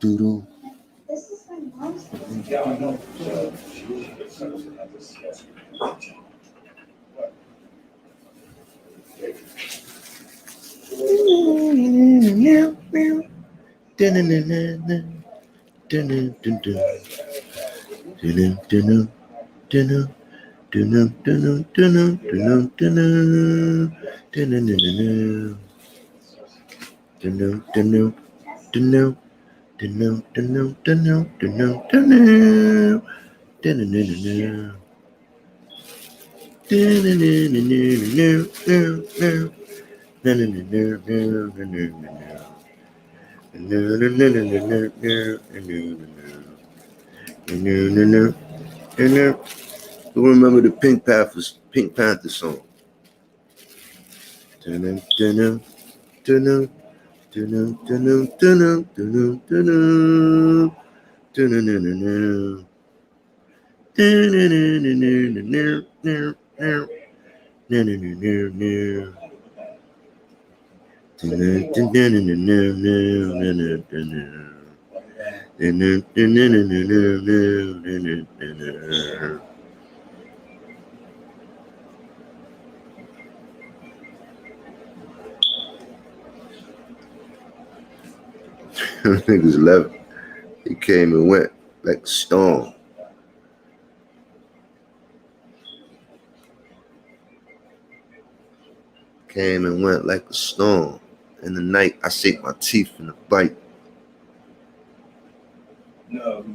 doo. This is my mom's house. Yeah, I know. So she doesn't have this. Who remember the Pink Panther song? Niggas left. He came and went like a storm. Came and went like a storm. In the night, I shake my teeth in a bite. No.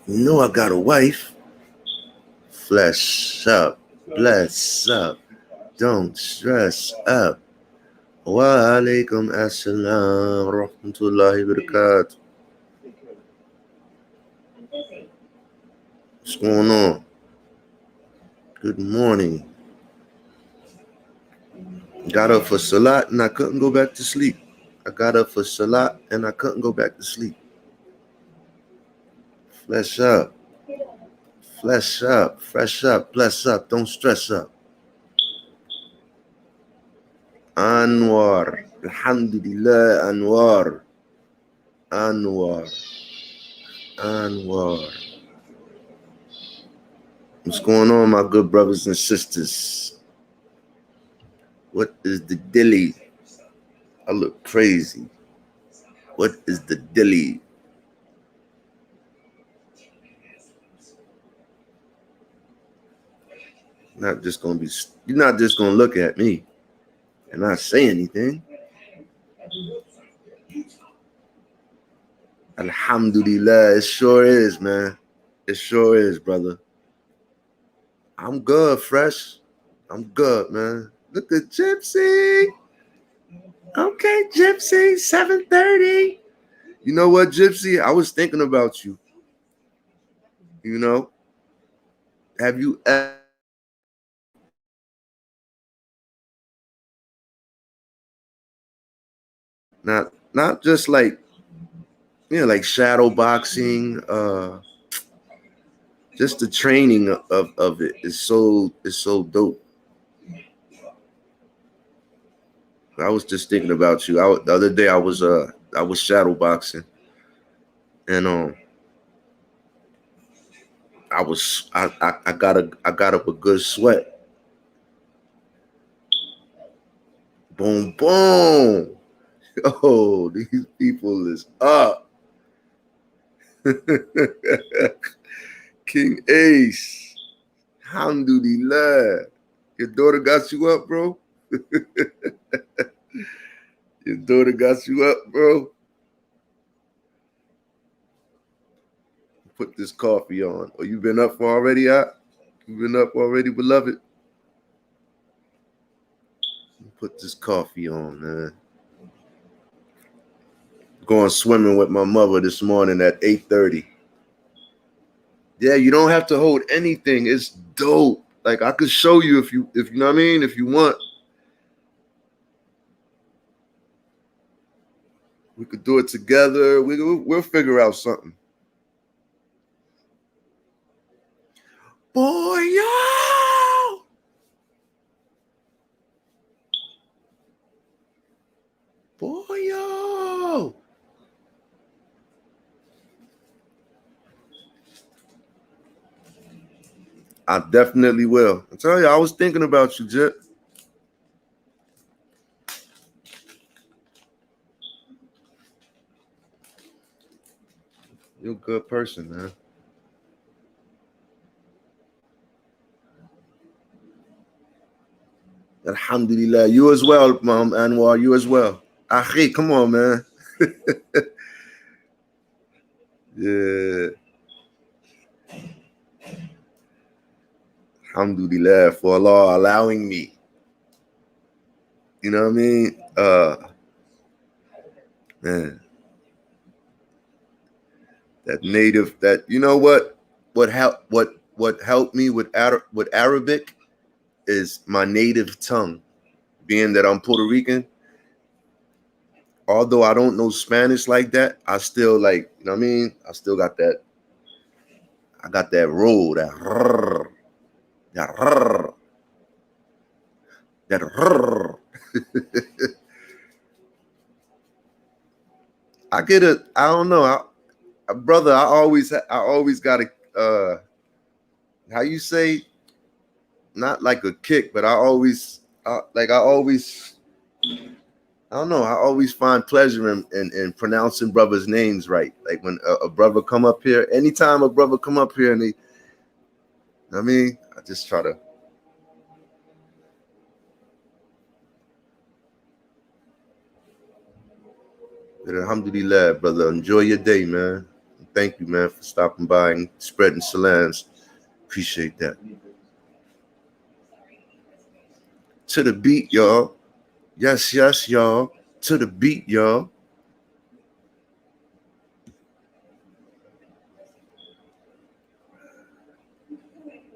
You know I got a wife. Flesh up, bless up, don't stress up. Wa alaikum assalam rahmatullahi barakatuh. What's going on? Good morning. Got up for salat and I couldn't go back to sleep. I got up for salat and I couldn't go back to sleep. Flesh up. Flesh up. Fresh up. Bless up. Don't stress up. Anwar. Alhamdulillah. Anwar. Anwar. Anwar. What's going on, my good brothers and sisters? What is the dilly? I look crazy. What is the dilly? You're not just gonna look at me and not say anything. Alhamdulillah, it sure is, man. It sure is, brother. I'm good, fresh. I'm good, man. Look at Gypsy. Okay, Gypsy, 7:30. You know what, Gypsy? I was thinking about you. You know, have you ever not just like, you know, like shadow boxing, just the training of it is so dope. I was just thinking about you. The other day I was shadow boxing, and I got up a good sweat. Boom boom. Oh, these people is up. King Ace. Alhamdulillah. Your daughter got you up, bro? Your daughter got you up, bro? Put this coffee on. Oh, you been up already, you been up already, beloved? Put this coffee on, man. Going swimming with my mother this morning at 8:30. Yeah, you don't have to hold anything. It's dope. Like, I could show you if you know what I mean, if you want. We could do it together. We'll figure out something. Boy, yo! Boy, yo. I definitely will. I tell you, I was thinking about you, Jip. You're a good person, man. Alhamdulillah. You as well, Mom Anwar. You as well. Akhi, come on, man. Yeah. Alhamdulillah for Allah allowing me. You know what I mean? Man. That native, that, you know what helped me with Arabic is my native tongue. Being that I'm Puerto Rican, although I don't know Spanish like that, I still like, you know what I mean? I still got that. I got that roll, that rrr, that rrr, that rrr. I get it. I don't know, brother. I always got a how you say, not like a kick, but I don't know. I always find pleasure in pronouncing brothers' names right. Like when a brother come up here, anytime a brother come up here and they, I mean, I just try to. Alhamdulillah, brother. Enjoy your day, man. Thank you, man, for stopping by and spreading salams. Appreciate that. To the beat, y'all. Yes, yes, y'all. To the beat, y'all.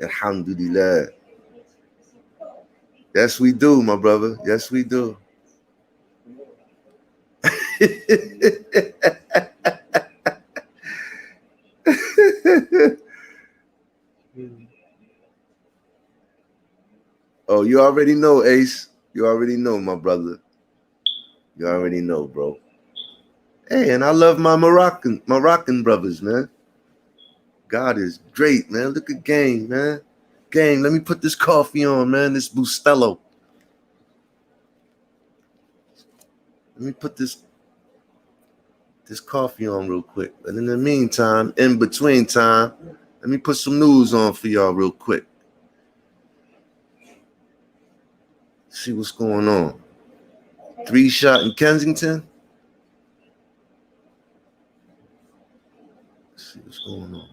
Alhamdulillah. Yes, we do, my brother. Yes, we do. Oh, you already know, Ace. You already know, my brother. You already know, bro. Hey, and I love my Moroccan brothers, man. God is great, man. Look at Gang, man. Gang, let me put this coffee on, man. This Bustelo. Let me put this coffee on real quick. But in the meantime, in between time, let me put some news on for y'all real quick. See what's going on. 3 shot in Kensington. Let's see what's going on.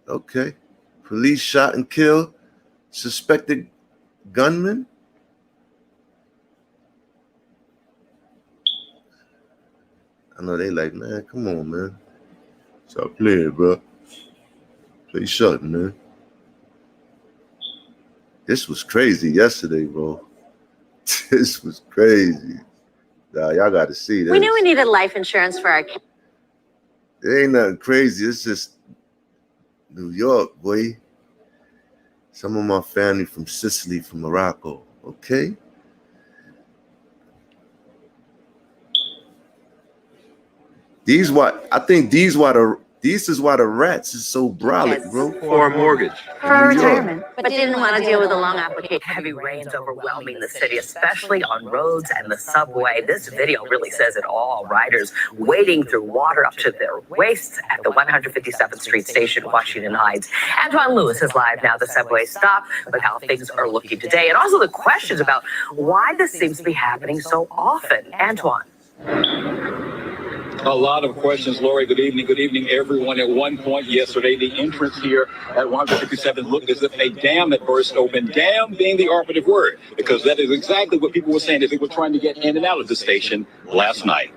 Okay. Police shot and killed suspected gunman. I know they like, man, come on, man. Stop playing, bro. Play something, man. This was crazy yesterday, bro. This was crazy. Nah, y'all got to see this. We knew we needed life insurance for our kids. It ain't nothing crazy. It's just New York, boy. Some of my family from Sicily, from Morocco. Okay. This is why the rats is so brolic, bro. For a mortgage. For retirement. But didn't want to deal with a long application. Heavy rains overwhelming the city, especially on roads and the subway. This video really says it all. Riders wading through water up to their waists at the 157th Street station, Washington Heights. Antoine Lewis is live now. The subway stop, but how things are looking today. And also the questions about why this seems to be happening so often. Antoine. A lot of questions, Lori. Good evening, everyone. At one point yesterday, the entrance here at 157 looked as if a dam had burst open. Dam being the operative word, because that is exactly what people were saying as they were trying to get in and out of the station last night.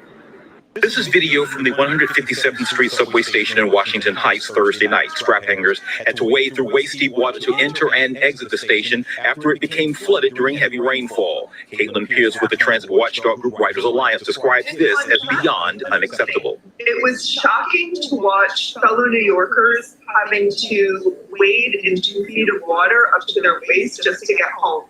This is video from the 157th Street subway station in Washington Heights Thursday night. Strap hangers had to wade through waist-deep water to enter and exit the station after it became flooded during heavy rainfall. Caitlin Pierce with the transit watchdog group Writers Alliance describes this as beyond unacceptable. It was shocking to watch fellow New Yorkers having to wade in 2 feet of water up to their waist just to get home.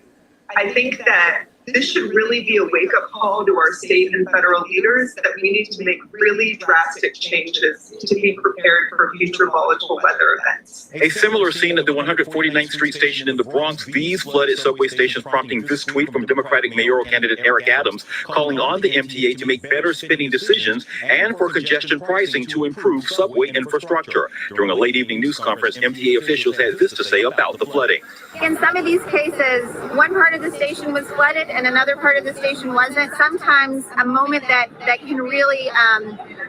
I think that this should really be a wake-up call to our state and federal leaders that we need to make really drastic changes to be prepared for future volatile weather events. A similar scene at the 149th Street station in the Bronx. These flooded subway stations prompting this tweet from Democratic mayoral candidate Eric Adams, calling on the MTA to make better spending decisions and for congestion pricing to improve subway infrastructure. During a late evening news conference, MTA officials had this to say about the flooding. In some of these cases, one part of the station was flooded and another part of the station wasn't. Sometimes a moment that can really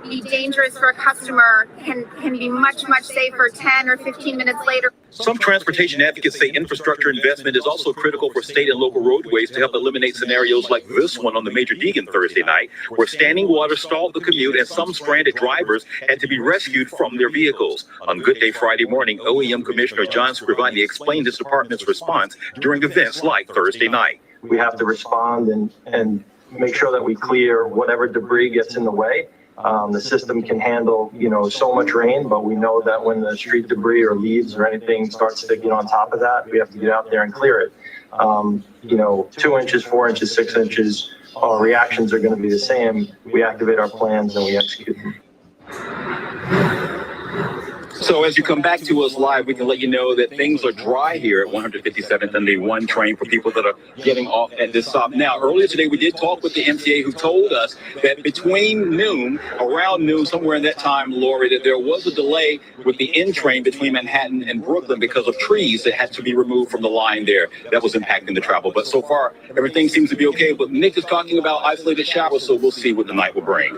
be dangerous for a customer can be much safer 10 or 15 minutes later. Some transportation advocates say infrastructure investment is also critical for state and local roadways to help eliminate scenarios like this one on the Major Deegan Thursday night, where standing water stalled the commute and some stranded drivers had to be rescued from their vehicles. On Good Day Friday morning, OEM Commissioner John Scrivani explained his department's response during events like Thursday night. We have to respond and make sure that we clear whatever debris gets in the way. The system can handle, so much rain, but we know that when the street debris or leaves or anything starts to get on top of that, we have to get out there and clear it. 2 inches, 4 inches, 6 inches, our reactions are going to be the same. We activate our plans and we execute them. So as you come back to us live, we can let you know that things are dry here at 157th and the 1 train for people that are getting off at this stop. Now, earlier today, we did talk with the MTA, who told us that around noon, somewhere in that time, Lori, that there was a delay with the N train between Manhattan and Brooklyn because of trees that had to be removed from the line there. That was impacting the travel. But so far, everything seems to be okay. But Nick is talking about isolated showers, so we'll see what the night will bring.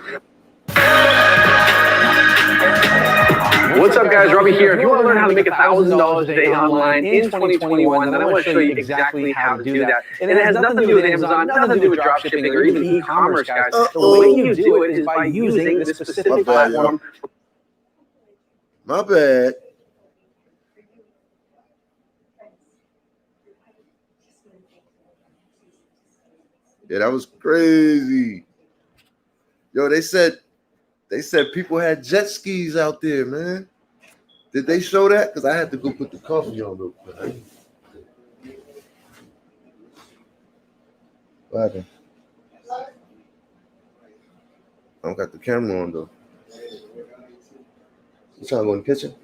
What's up, guys? Robbie here. If you want to learn how to make $1,000 a day online in 2021, then I want to show you exactly how to do that. And it has nothing to do with Amazon, nothing to do with drop shipping or even e-commerce, guys. The way you do it is by using this specific platform. My bad. Yeah, that was crazy. Yo, they said people had jet skis out there, man. Did they show that? Because I had to go put the coffee on real quick. What happened? I don't got the camera on, though. You trying to go in the kitchen?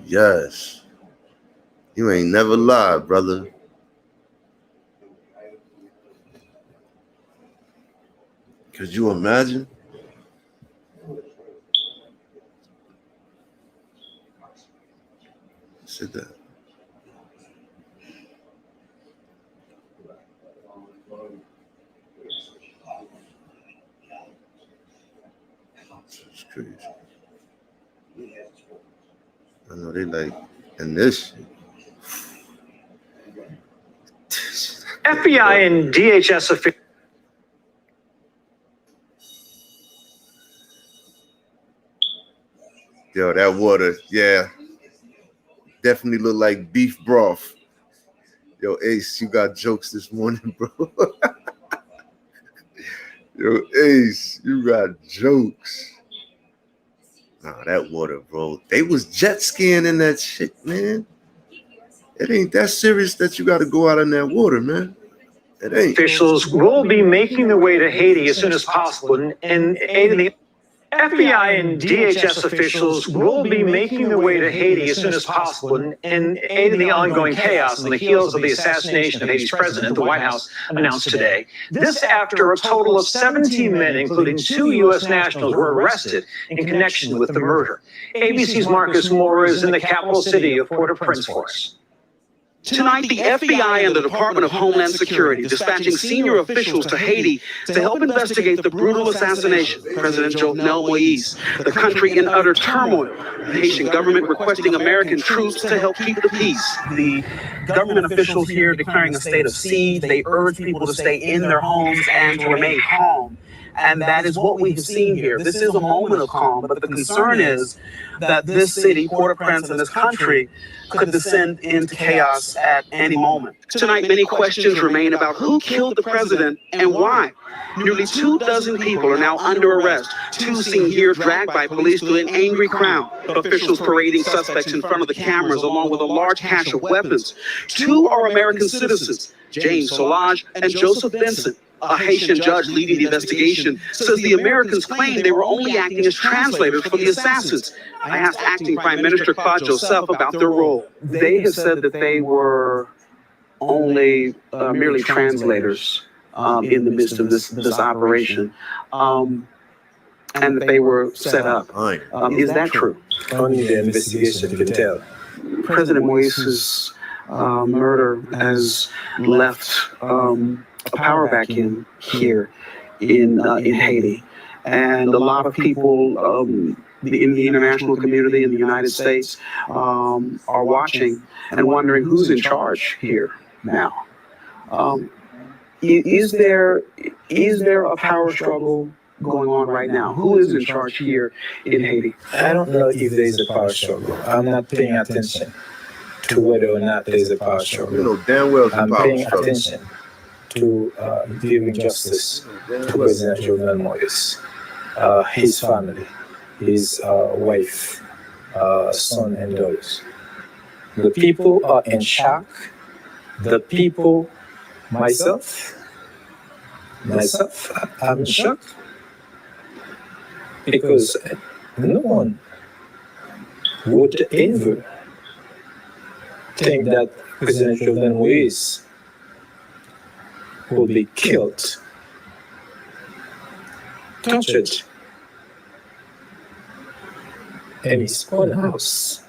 Yes. You ain't never lied, brother. Could you imagine? Sit down. It's crazy. I know they like, and this shit. FBI and DHS officials. Yo, that water, yeah. Definitely look like beef broth. Yo, Ace, you got jokes this morning, bro. Yo, Ace, you got jokes. Nah, that water, bro. They was jet skiing in that shit, man. It ain't that serious that you got to go out in that water, man. It ain't. Officials will be making their way to Haiti as soon as possible and aiding the FBI and DHS officials will be making their way to Haiti as soon as possible and aid in the ongoing chaos on the heels of the assassination of Haiti's president, the White House announced today. This after a total of 17 men, including 2 U.S. nationals, were arrested in connection with the murder. ABC's Marcus Moore is in the capital city of Port-au-Prince for us. Tonight, the FBI and the Department of Homeland Security dispatching senior officials to Haiti to help investigate the brutal assassination of President Jovenel Moise. The country in utter turmoil. The Haitian government requesting American troops to help keep the peace. The government officials here declaring a state of siege. They urge people to stay in their homes and to remain calm. And that is what we have seen here. This is a moment of calm, but the concern is that this city, Port-au-Prince, and this country could descend into chaos at any moment. Tonight, many questions remain about who killed the president and why. Nearly 24 people are now under arrest. 2 seen here dragged by police through an angry crowd. Officials parading suspects in front of the cameras along with a large cache of weapons. 2 are American citizens, James Solage and Joseph Benson. A Haitian judge leading the investigation says the Americans claim they were only acting as translators for the assassins. I asked Acting Prime Minister Claude Joseph about their role. They have said that they were only merely translators in the midst of this operation, and that they were set up. Is that true? Only the investigation can tell. President Moise's murder has left a power vacuum here in Haiti, and a lot of people in the international community in the United States are watching and wondering who's in charge here now. Is there a power struggle going on right now? Who is in charge here in Haiti? I don't know if there is a power struggle. I'm not paying attention to whether or not there is a power struggle. You know damn well it's a I'm power paying struggle. attention to giving justice to President Jovenel Moise, his family, his wife, son and daughters. The people are in shock. The people, myself, I'm in shock because no one would ever think that President Jovenel Moise will be killed, tortured in his own house.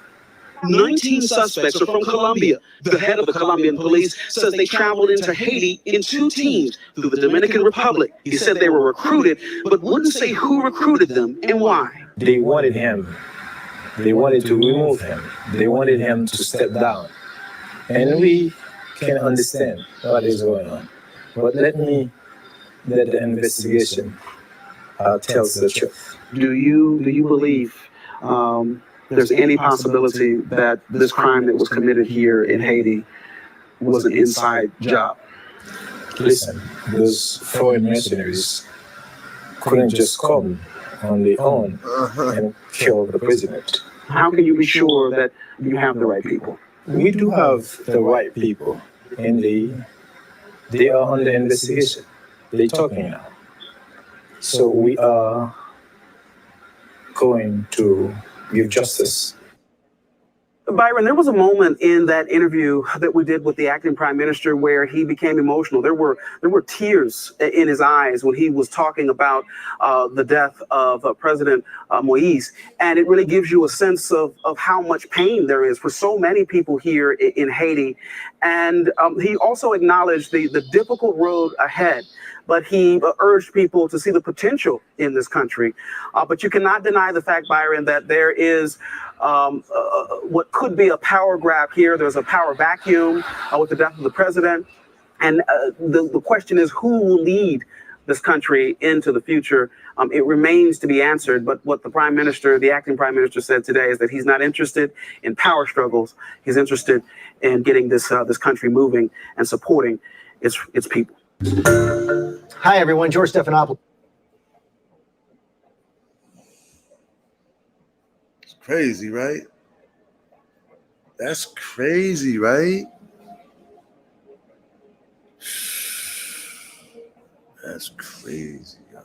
19 suspects are from Colombia. The head of the Colombian police says they traveled into Haiti in 2 teams through the Dominican Republic. He said they were recruited, but wouldn't say who recruited them and why. They wanted him. They wanted to remove him. They wanted him to step down. And we can understand what is going on. But let the investigation tells the truth. Do you believe there's any possibility that this crime that was committed here in Haiti was an inside job? Listen, those foreign mercenaries couldn't just come on their own and kill the president. How can you be sure that you have the right people? We do have the right people, and they are under investigation. They're talking now. So we are going to give justice. Byron, there was a moment in that interview that we did with the acting prime minister where he became emotional. There were tears in his eyes when he was talking about the death of President Moise. And it really gives you a sense of how much pain there is for so many people here in Haiti. And he also acknowledged the difficult road ahead. But he urged people to see the potential in this country. But you cannot deny the fact, Byron, that there is what could be a power grab here. There's a power vacuum with the death of the president. And the question is, who will lead this country into the future? It remains to be answered. But what the prime minister, the acting prime minister, said today is that he's not interested in power struggles. He's interested in getting this country moving and supporting its people. Hi, everyone. George Stephanopoulos. It's crazy, right? That's crazy, right? That's crazy, yo.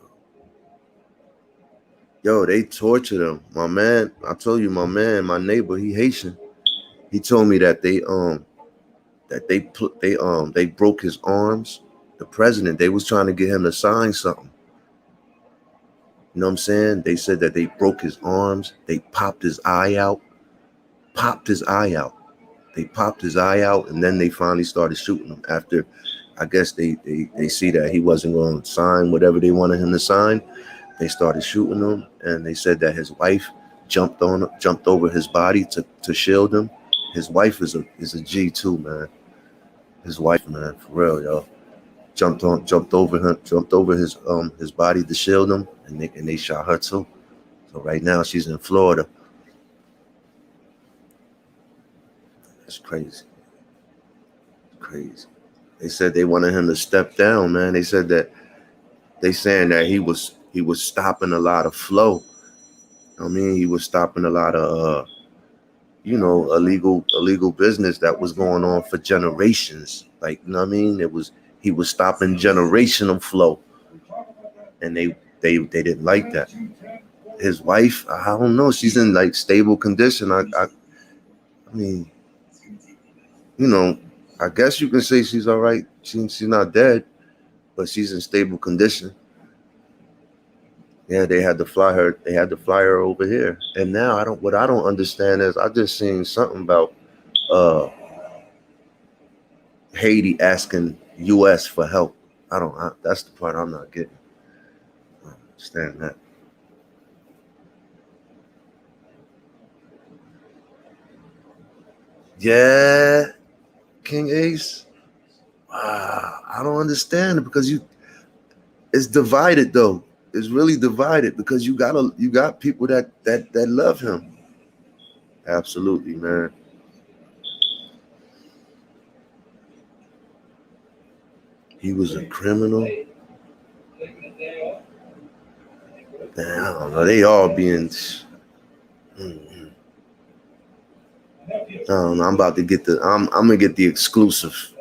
Yo, they tortured him. My man, I told you, my neighbor, he Haitian. He told me that they broke his arms. The president, they was trying to get him to sign something. You know what I'm saying? They said that they broke his arms. They popped his eye out. They popped his eye out, and then they finally started shooting him. After, I guess they see that he wasn't going to sign whatever they wanted him to sign. They started shooting him, and they said that his wife jumped over his body to shield him. His wife is a G too, man. His wife, man, for real, yo. Jumped over his body to shield him, and they shot her too. So right now she's in Florida. It's crazy. Crazy. They said they wanted him to step down, man. They said that saying that he was stopping a lot of flow. I mean, he was stopping a lot of illegal business that was going on for generations. Like, you know what I mean? He was stopping generational flow. And they didn't like that. His wife, I don't know, she's in like stable condition. I mean, I guess you can say she's all right. She's not dead, but she's in stable condition. Yeah, they had to fly her. They had to fly her over here. And now what I don't understand is I just seen something about Haiti asking U.S. for help. That's the part I'm not getting. I don't understand that. Yeah, King Ace. I don't understand it because it's divided though. It's really divided because you got people that love him. Absolutely, man. He was a criminal. Man, I don't know. They all being. I don't know. I'm about to get I'm gonna get the exclusive.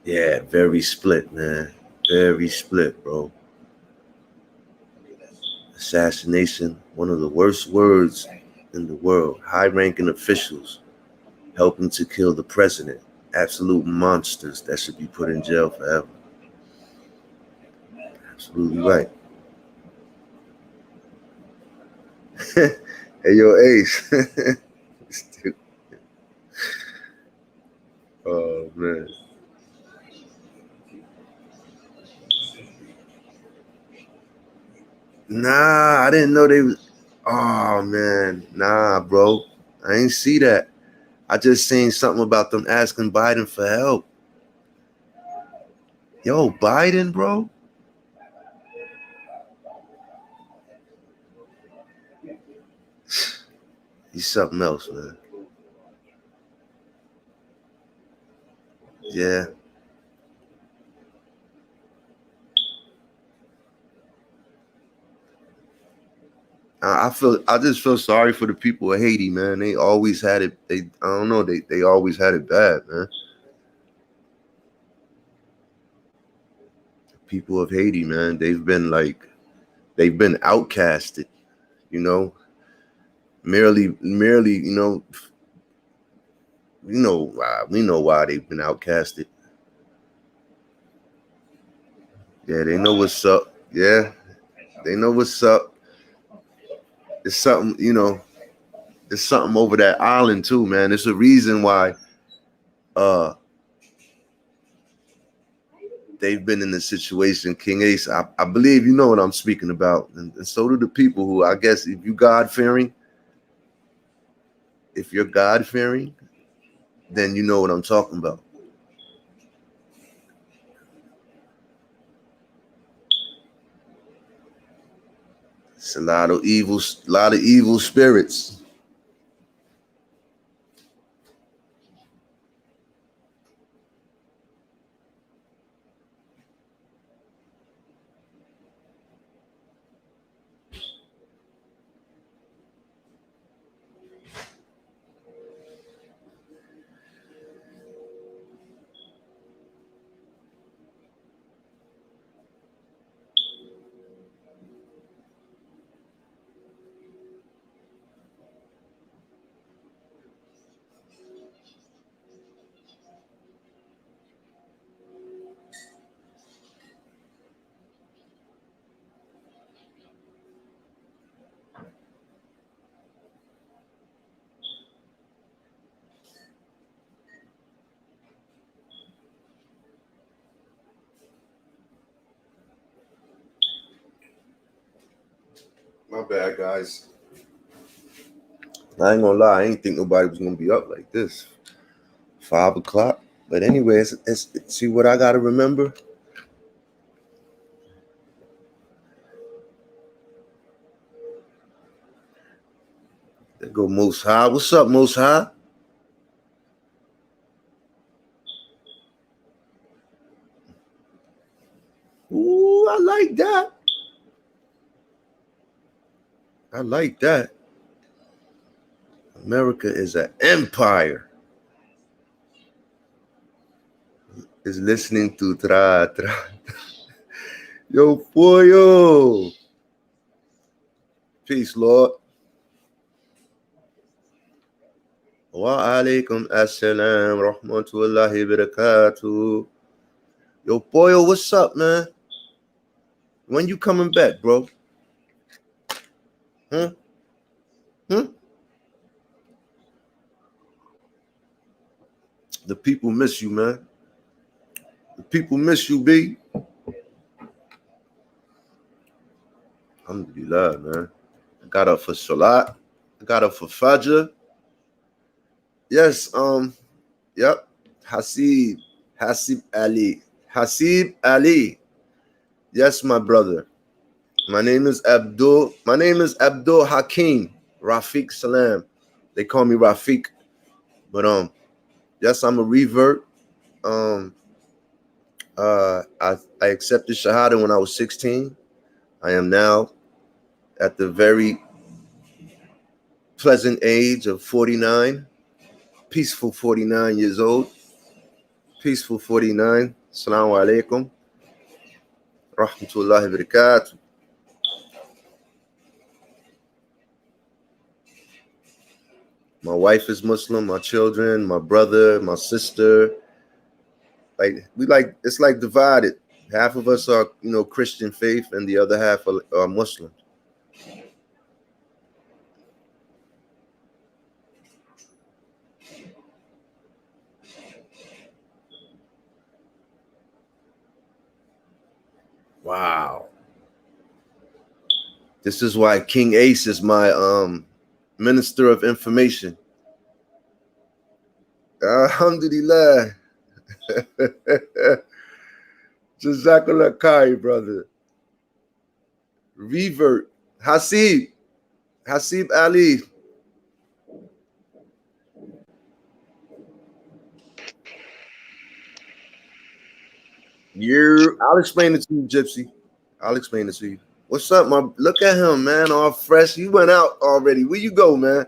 Yeah, very split, man. Very split, bro. Assassination, one of the worst words in the world. High-ranking officials helping to kill the president. Absolute monsters that should be put in jail forever. Absolutely right. Hey, yo, Ace. Oh, man. Nah, I didn't know they was. Oh, man. Nah, bro. I ain't see that. I just seen something about them asking Biden for help. Yo, Biden, bro. He's something else, man. Yeah. I just feel sorry for the people of Haiti, man. They always had it. I don't know. They always had it bad, man. People of Haiti, man. They've been outcasted, you know, merely, we know why they've been outcasted. Yeah, they know what's up. Yeah, they know what's up. It's something, there's something over that island too, man. It's a reason why they've been in the situation. King Ace, I believe you know what I'm speaking about. And so do the people who, I guess, if you're God-fearing, then you know what I'm talking about. It's a lot of evil spirits. My bad, guys. I ain't gonna lie, I ain't think nobody was gonna be up like this. 5 o'clock. But anyway, it's see what I gotta remember. There go Most High. What's up, Most High? Ooh, I like that. I like that. America is an empire. Is listening to tra. Yo, Pollo. Peace, Lord. Wa alaikum assalam rahmatullahi barakatuh. Yo, Pollo, what's up, man? When you coming back, bro? Huh? The people miss you, man. The people miss you, B. Alhamdulillah, man. I got up for Salat. I got up for Fajr. Yes, yep. Hasib Ali. Yes, my brother. My name is Abdul Hakim Rafiq Salam. They call me Rafiq. But yes, I'm a revert. I accepted Shahada when I was 16. I am now at the very pleasant age of 49. Peaceful 49 years old. Peaceful 49. Assalamu alaikum. Rahmatullahi barakatuh. My wife is Muslim, my children, my brother, my sister. It's like divided. Half of us are, Christian faith, and the other half are Muslim. Wow. This is why King Ace is my Minister of Information. Alhamdulillah. Jazakallah Kai, brother. Revert. Hasib Ali. I'll explain it to you, Gypsy. I'll explain it to you. What's up, look at him, man, all fresh. You went out already. Where you go, man?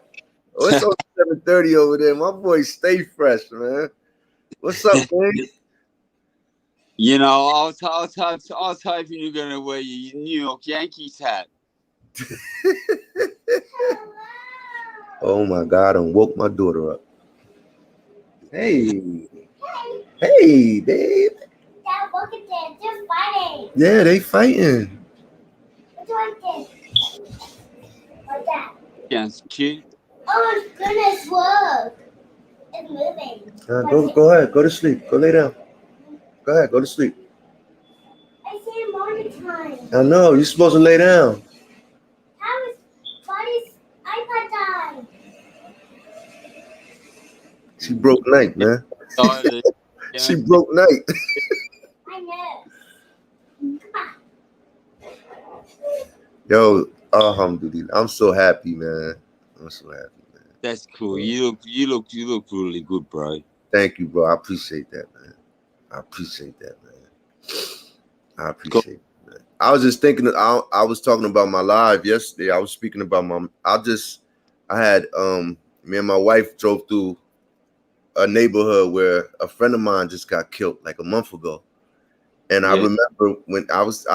Oh, it's only 7:30 over there. My boy stay fresh, man. What's up, man? You know, all type you're gonna wear your New York Yankees hat. Oh my God, I woke my daughter up. Hey, babe. Dad, look at them. They're fighting. Yeah, they fighting. What do I do? What's that? Yes, kid. Oh my goodness, look. It's moving. Go ahead. Go to sleep. Go lay down. Go ahead. Go to sleep. I see morning time. I know. You're supposed to lay down. How is Buddy's iPad died? She broke night, man. She broke night. I know. Yo, alhamdulillah. I'm so happy, man. I'm so happy, man. That's cool. You look really good, bro. Thank you, bro. I appreciate that, man. I appreciate it, man. I was just thinking I was talking about my live yesterday. I was speaking about I had me and my wife drove through a neighborhood where a friend of mine just got killed like a month ago. And I remember when I was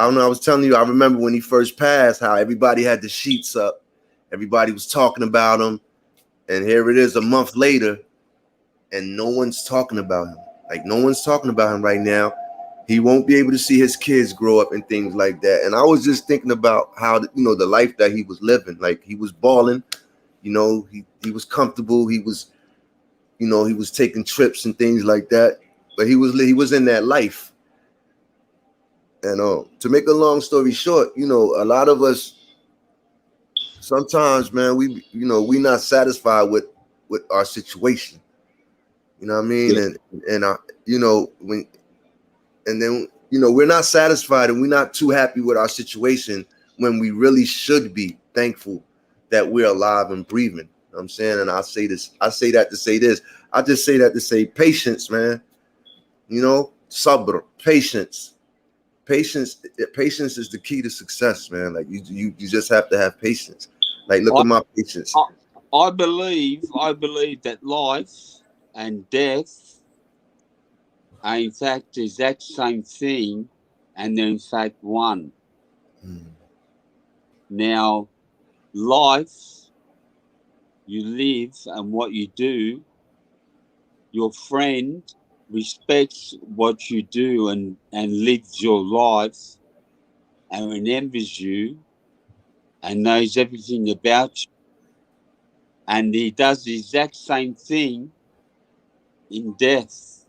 telling you, I remember when he first passed, how everybody had the sheets up. Everybody was talking about him. And here it is a month later, and no one's talking about him. Like, no one's talking about him right now. He won't be able to see his kids grow up and things like that. And I was just thinking about how, the life that he was living. Like, he was balling, he was comfortable. He was, he was taking trips and things like that. But he was in that life. And to make a long story short, a lot of us, sometimes, man, we not satisfied with our situation. You know what I mean? Yeah. And then we're not satisfied and we're not too happy with our situation when we really should be thankful that we're alive and breathing. You know what I'm saying? And I say that to say this. I just say that to say patience, man. Sabr, patience. Patience is the key to success, man. Like you just have to have patience. Like look at my patience. I believe that life and death are in fact the exact same thing, and they're in fact one. Now, life, you live, and what you do, your friend respects what you do and lives your life and remembers you and knows everything about you. And he does the exact same thing in death.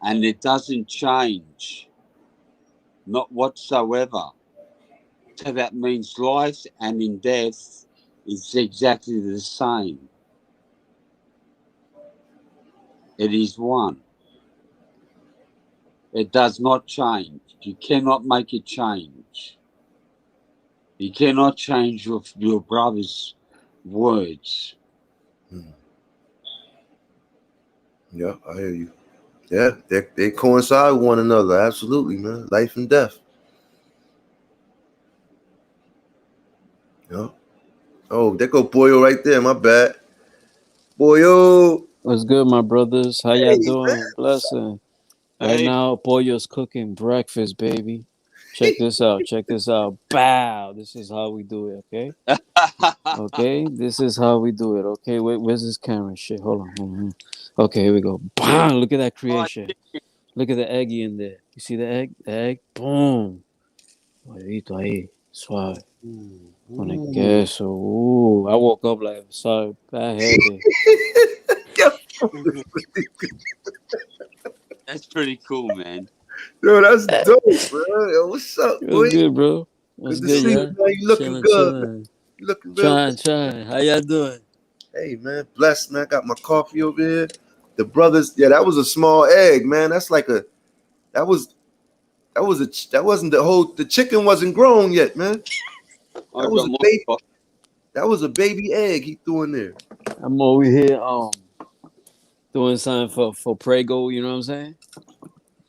And it doesn't change, not whatsoever. So that means life and in death is exactly the same. It is one. It does not change. You cannot make it change. You cannot change your brother's words. Yeah, I hear you. Yeah, they coincide with one another. Absolutely, man. Life and death. Yeah. Oh, there go Boyo right there. My bad. Boyo. What's good, my brothers? How y'all doing? Blessing. Right Hey. now, Pollo's cooking breakfast, baby. Check this out. Check this out. Bow. This is how we do it, okay? Okay? This is how we do it, okay? Wait, where's this camera? Shit, hold on. Hold on. Okay, here we go. Bam! Look at that creation. Look at the eggy in there. You see the egg? The egg? Boom. Huevito ahí. Suave. Con el queso. I woke up like, sorry, bad headache. That's pretty cool, man. Yo, that's dope, bro. Yo, what's up, boy? What's good, bro? What's Good to good, see you, y'all? man. You looking good, man. You looking real good. Trying. How y'all doing? Hey, man. Blessed, man. I got my coffee over here. The brothers, yeah, that was a small egg, man. That wasn't the chicken wasn't grown yet, man. That was a baby egg he threw in there. I'm over here doing something for Prego, you know what I'm saying?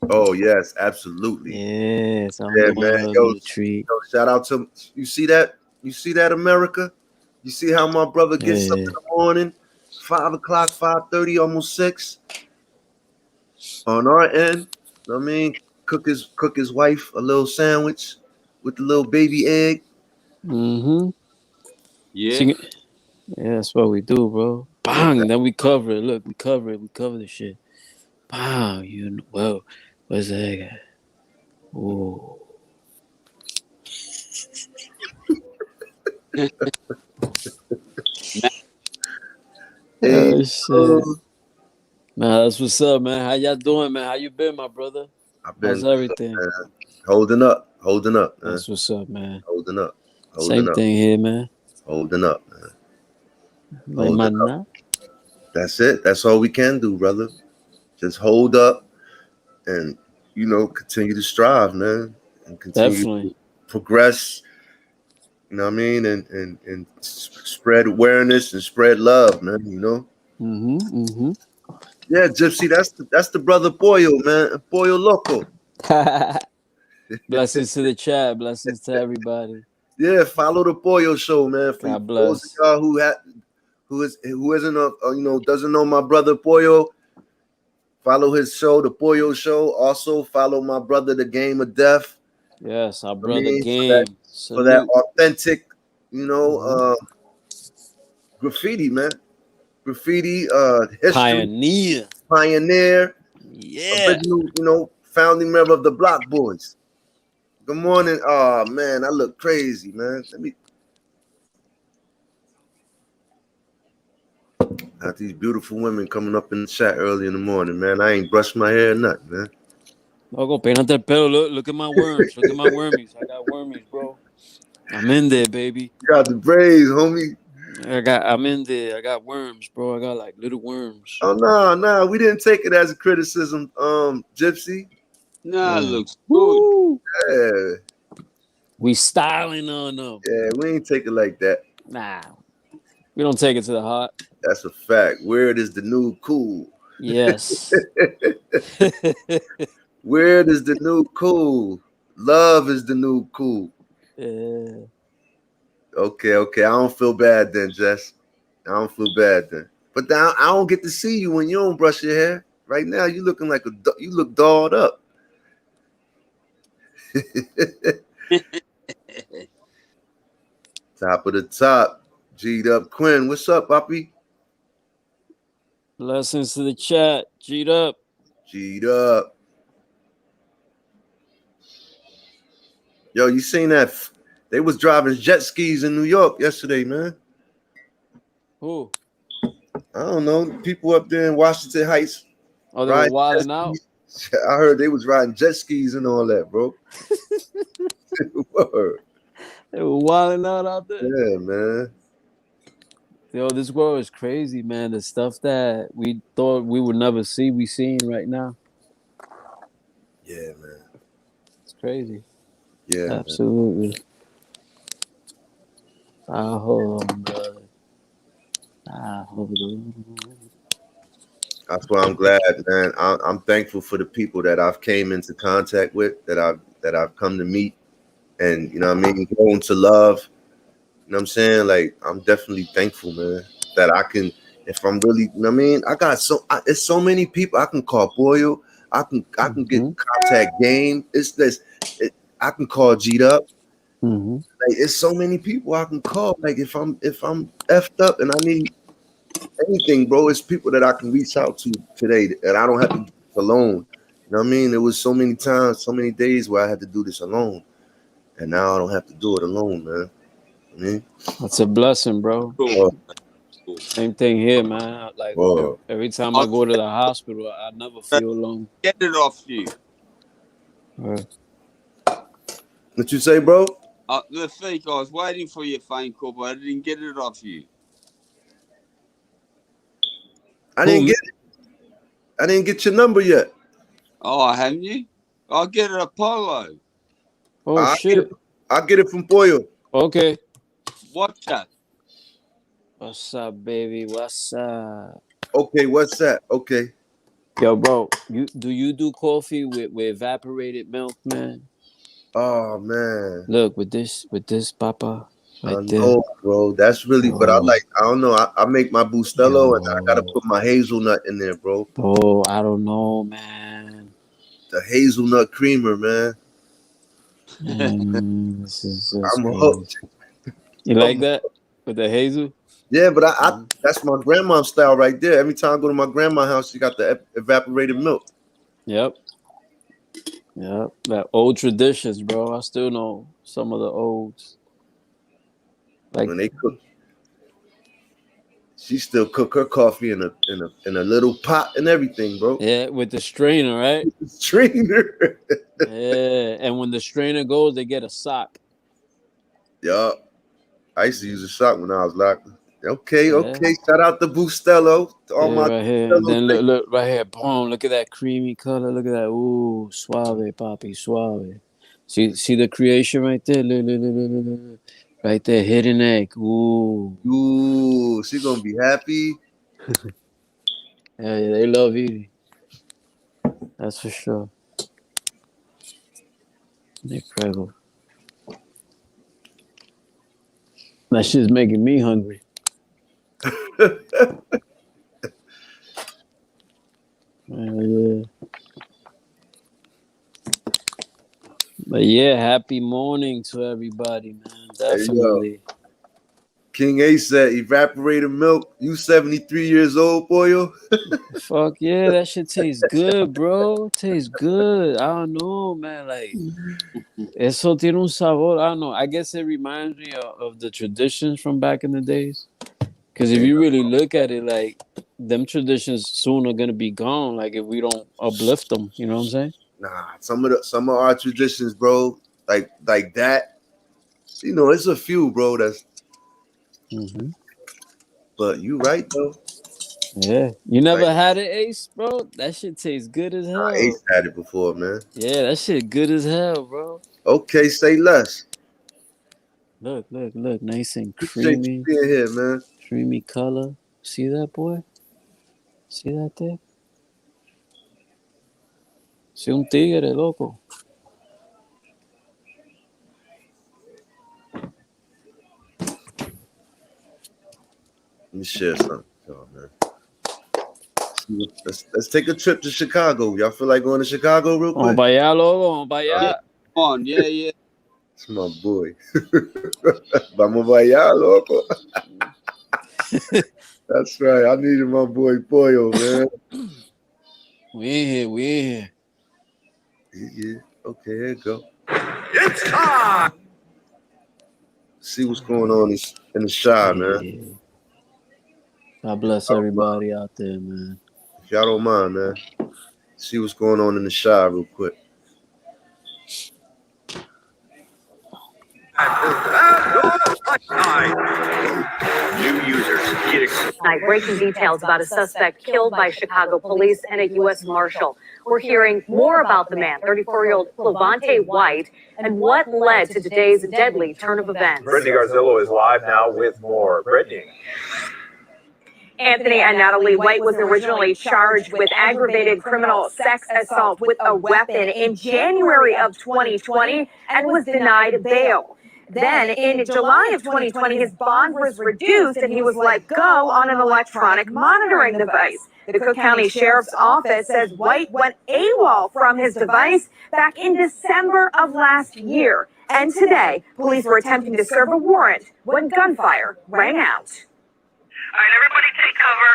Oh yes, absolutely. Yes, I'm Yeah, doing man. a little treat. Yo, shout out to you. See that? You see that, America? You see how my brother gets up in the morning, 5 o'clock, 5:30, almost 6. On our end, I mean, cook his wife a little sandwich with the little baby egg. Mm-hmm. Yeah. Yeah, that's what we do, bro. Bang! Then we cover it. Look, we cover it. We cover the shit. Bang! Well, where's the egg at? Ooh. Oh shit. Nah, that's what's up, man. How y'all doing, man? How you been, my brother? How's everything? Man. Holding up, man. That's what's up, man. Holding up. Same thing here, man. Holding up, man. Holding up. That's it. That's all we can do, brother. Just hold up and continue to strive, man, and continue to progress. You know what I mean? And spread awareness and spread love, man. Yeah, Gypsy, that's the brother Boyo, man. Boyo Loco. Blessings to the chat. Blessings to everybody. Yeah, follow the Boyo show, man. For God bless. those of y'all who isn't doesn't know my brother Boyo, follow his show, the Boyo Show. Also follow my brother, The Game of Death. Yes, our brother Game. For that authentic, graffiti, man. Graffiti, history. Pioneer. Yeah. Original, founding member of the Block Boys. Good morning. Oh man, I look crazy, man. Got these beautiful women coming up in the chat early in the morning, man. I ain't brushed my hair or nothing, man. Loco, peínate el pelo. Look at my worms. Look at my wormies. I got wormies, bro. I'm in there, baby. You got the braids, homie. I'm in there. I got worms, bro. I got like little worms. Oh no, we didn't take it as a criticism, Gypsy. No, it looks good. Woo! Yeah. We styling on them. Yeah, we ain't take it like that. Nah. We don't take it to the heart. That's a fact. Weird is the new cool. Yes. Weird is the new cool. Love is the new cool. Yeah. Okay. I don't feel bad then, Jess. I don't feel bad then. But now I don't get to see you when you don't brush your hair. Right now, you looking like you look dolled up. Top of the top, G'd up Quinn. What's up, Poppy? Blessings to the chat. G'd up. G'd up. Yo, you seen that? They was driving jet skis in New York yesterday, man. Who? I don't know. People up there in Washington Heights. Oh, they were wilding out? I heard they was riding jet skis and all that, bro. Word. They were wilding out there. Yeah, man. Yo, this world is crazy, man. The stuff that we thought we would never see, we seeing right now. Yeah, man. It's crazy. Yeah, absolutely. I hold on, brother. I hold on. That's why I'm glad, man. I'm thankful for the people that I've came into contact with, that I've come to meet, and you know what I mean, grown to love. You know what I'm saying? Like, I'm definitely thankful, man, that I can, if I'm really, you know what I mean, it's so many people I can call Boyle. I can get contact Game. I can call G'd up. Like, it's so many people I can call. Like, if I'm effed up and I need anything, bro, it's people that I can reach out to today, and I don't have to do this alone. You know what I mean? There was so many times, so many days where I had to do this alone, and now I don't have to do it alone, man. I mean, that's a blessing, bro. Same thing here, man. Like every time I go to the hospital, I never feel alone. Get it off you. What you say, bro? The fake. I was waiting for your phone call, but I didn't get it off you. I didn't get it. I didn't get your number yet. Oh, haven't you? I'll get it Apollo. Oh, shit. I'll get it from Boyle. Okay. WhatsApp. What's up, baby? What's up? Okay, what's that? Okay. Yo, bro, do you do coffee with evaporated milk, man? Oh, man. Look, with this Papa. I know, bro. That's really, but I don't know. I make my Bustelo and I gotta put my hazelnut in there, bro. Oh, I don't know, man. The hazelnut creamer, man. This is just I'm crazy. hooked. You like that with the hazel? Yeah, but I that's my grandma's style right there. Every time I go to my grandma's house, she got the evaporated milk. Yep. That old traditions, bro. I still know some of the olds. Like when they cook, she still cook her coffee in a little pot and everything, bro. Yeah, with the strainer, right? Strainer. Yeah, and when the strainer goes, they get a sock. Yeah, I used to use a sock when I was like, okay. Shout out to Bustelo. To all my right here. And then look right here. Boom! Look at that creamy color. Look at that. Ooh, suave, papi, suave. See the creation right there. Look. Right there, hidden egg. Ooh, she gonna be happy. Yeah, they love eating. That's for sure. Incredible. That shit's making me hungry. Yeah. But yeah, happy morning to everybody, man. Definitely. Hey, King A said, evaporated milk. You 73 years old, boyo. Fuck yeah, that shit tastes good, bro. Tastes good. I don't know, man. Like, eso tiene un sabor. I don't know. I guess it reminds me of the traditions from back in the days. Because if you really look at it, like, them traditions soon are gonna be gone. Like, if we don't uplift them, you know what I'm saying? Nah, some of our traditions, bro, like that. You know, it's a few, bro. That's. Mm-hmm. But you right though. Yeah, you never Right. had it, Ace, bro? That shit tastes good as hell. Ace had it before, man. Yeah, that shit good as hell, bro. Okay, say less. Look, nice and Appreciate creamy. you being here, man. Creamy color. See that, boy? See that there? See un tigre, loco. Let me share something, y'all, man. Let's take a trip to Chicago. Y'all feel like going to Chicago real quick? Vamos para allá, loco. Vamos para allá. Come on, yeah. It's my boy. Vamos para allá, loco. That's right. I needed my boy Pollo, man. We in here. Yeah. Okay, here you go. It's time. See what's going on in the shy, man. Yeah. God bless everybody out there, man. If y'all don't mind, man. See what's going on in the shy real quick. New users get excited. Breaking details about a suspect killed by Chicago police and a U.S. Marshal. We're hearing more about the man, 34-year-old Clevante White, and what led to today's deadly turn of events. Brittany Garzillo is live now with more. Brittany. Anthony and Natalie White was originally charged with aggravated criminal sex assault with a weapon in January of 2020 and was denied bail. Then in July of 2020, his bond was reduced and he was let go on an electronic monitoring device. The Cook County Sheriff's Office says White went AWOL from his device back in December of last year. And today, police were attempting to serve a warrant when gunfire rang out. All right, everybody take cover.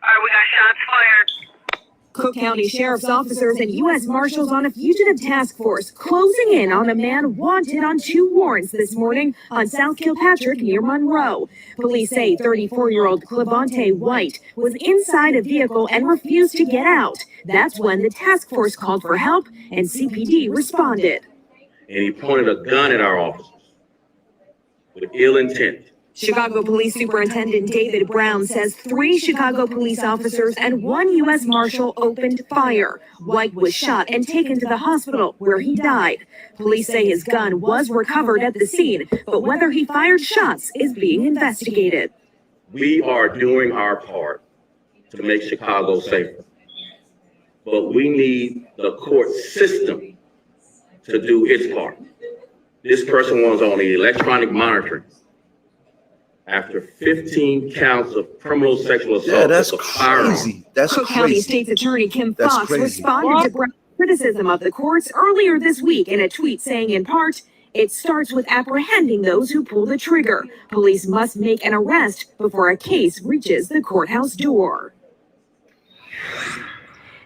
All right, we got shots fired. Cook County Sheriff's officers and U.S. Marshals on a fugitive task force closing in on a man wanted on 2 warrants this morning on South Kilpatrick near Monroe. Police say 34-year-old Clevante White was inside a vehicle and refused to get out. That's when the task force called for help and CPD responded. And he pointed a gun at our officers with ill intent. Chicago Police Superintendent David Brown says 3 Chicago police officers and 1 U.S. Marshal opened fire. White was shot and taken to the hospital where he died. Police say his gun was recovered at the scene, but whether he fired shots is being investigated. We are doing our part to make Chicago safer. But we need the court system to do its part. This person was on the electronic monitoring after 15 counts of criminal sexual assault. Yeah, that's crazy. That's Cook crazy. County State's Attorney Kim Fox responded to Brown's criticism of the courts earlier this week in a tweet saying, in part, it starts with apprehending those who pull the trigger. Police must make an arrest before a case reaches the courthouse door.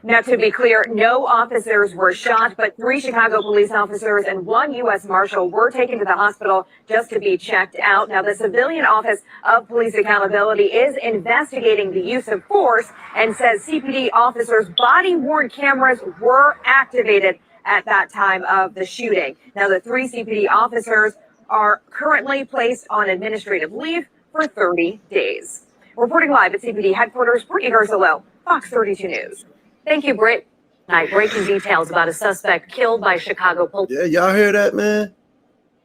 Now, to be clear, no officers were shot, but 3 Chicago police officers and 1 U.S. Marshal were taken to the hospital just to be checked out. Now, the Civilian Office of Police Accountability is investigating the use of force and says CPD officers' body-worn cameras were activated at that time of the shooting. Now, the 3 CPD officers are currently placed on administrative leave for 30 days. Reporting live at CPD headquarters, Brittany Garzillo, Fox 32 News. Thank you, Britt. Tonight, breaking details about a suspect killed by Chicago police. Yeah, y'all hear that, man?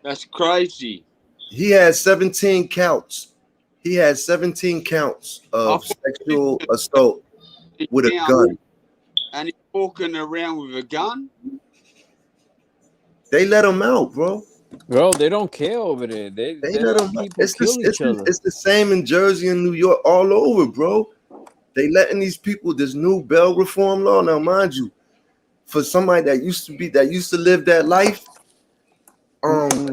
That's crazy. He had 17 counts. He had 17 counts of sexual assault with a gun. And he's walking around with a gun? They let him out, bro. Bro, they don't care over there. They let him out. People kill each other. It's the same in Jersey and New York, all over, bro. They letting these people this new bail reform law. Now, mind you, for somebody that used to live that life, and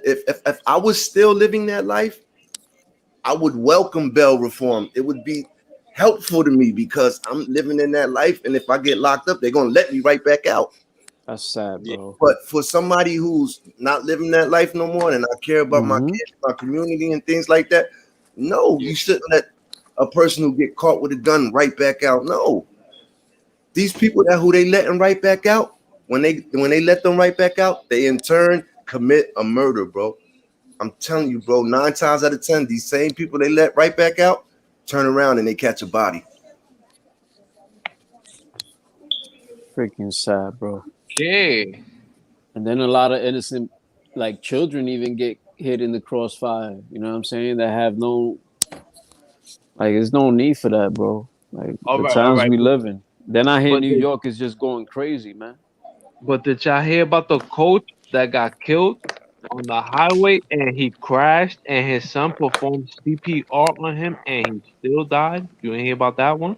if I was still living that life, I would welcome bail reform. It would be helpful to me because I'm living in that life, and if I get locked up, they're gonna let me right back out. That's sad, bro. But for somebody who's not living that life no more, and I care about my kids, my community, and things like that, no, you shouldn't let a person who get caught with a gun right back out. No, these people who they letting right back out, when they let them right back out, they in turn commit a murder, bro. I'm telling you, bro, 9 times out of 10, these same people they let right back out, turn around and they catch a body. Freaking sad, bro. Yeah. And then a lot of innocent, like children, even get hit in the crossfire. You know what I'm saying? That have no, like, there's no need for that, bro. Like All the right, all times right. we live in. Then I hear But New did, York is just going crazy, man. but did y'all hear about the coach that got killed on the highway and he crashed and his son performed CPR on him and he still died? You ain't hear about that one?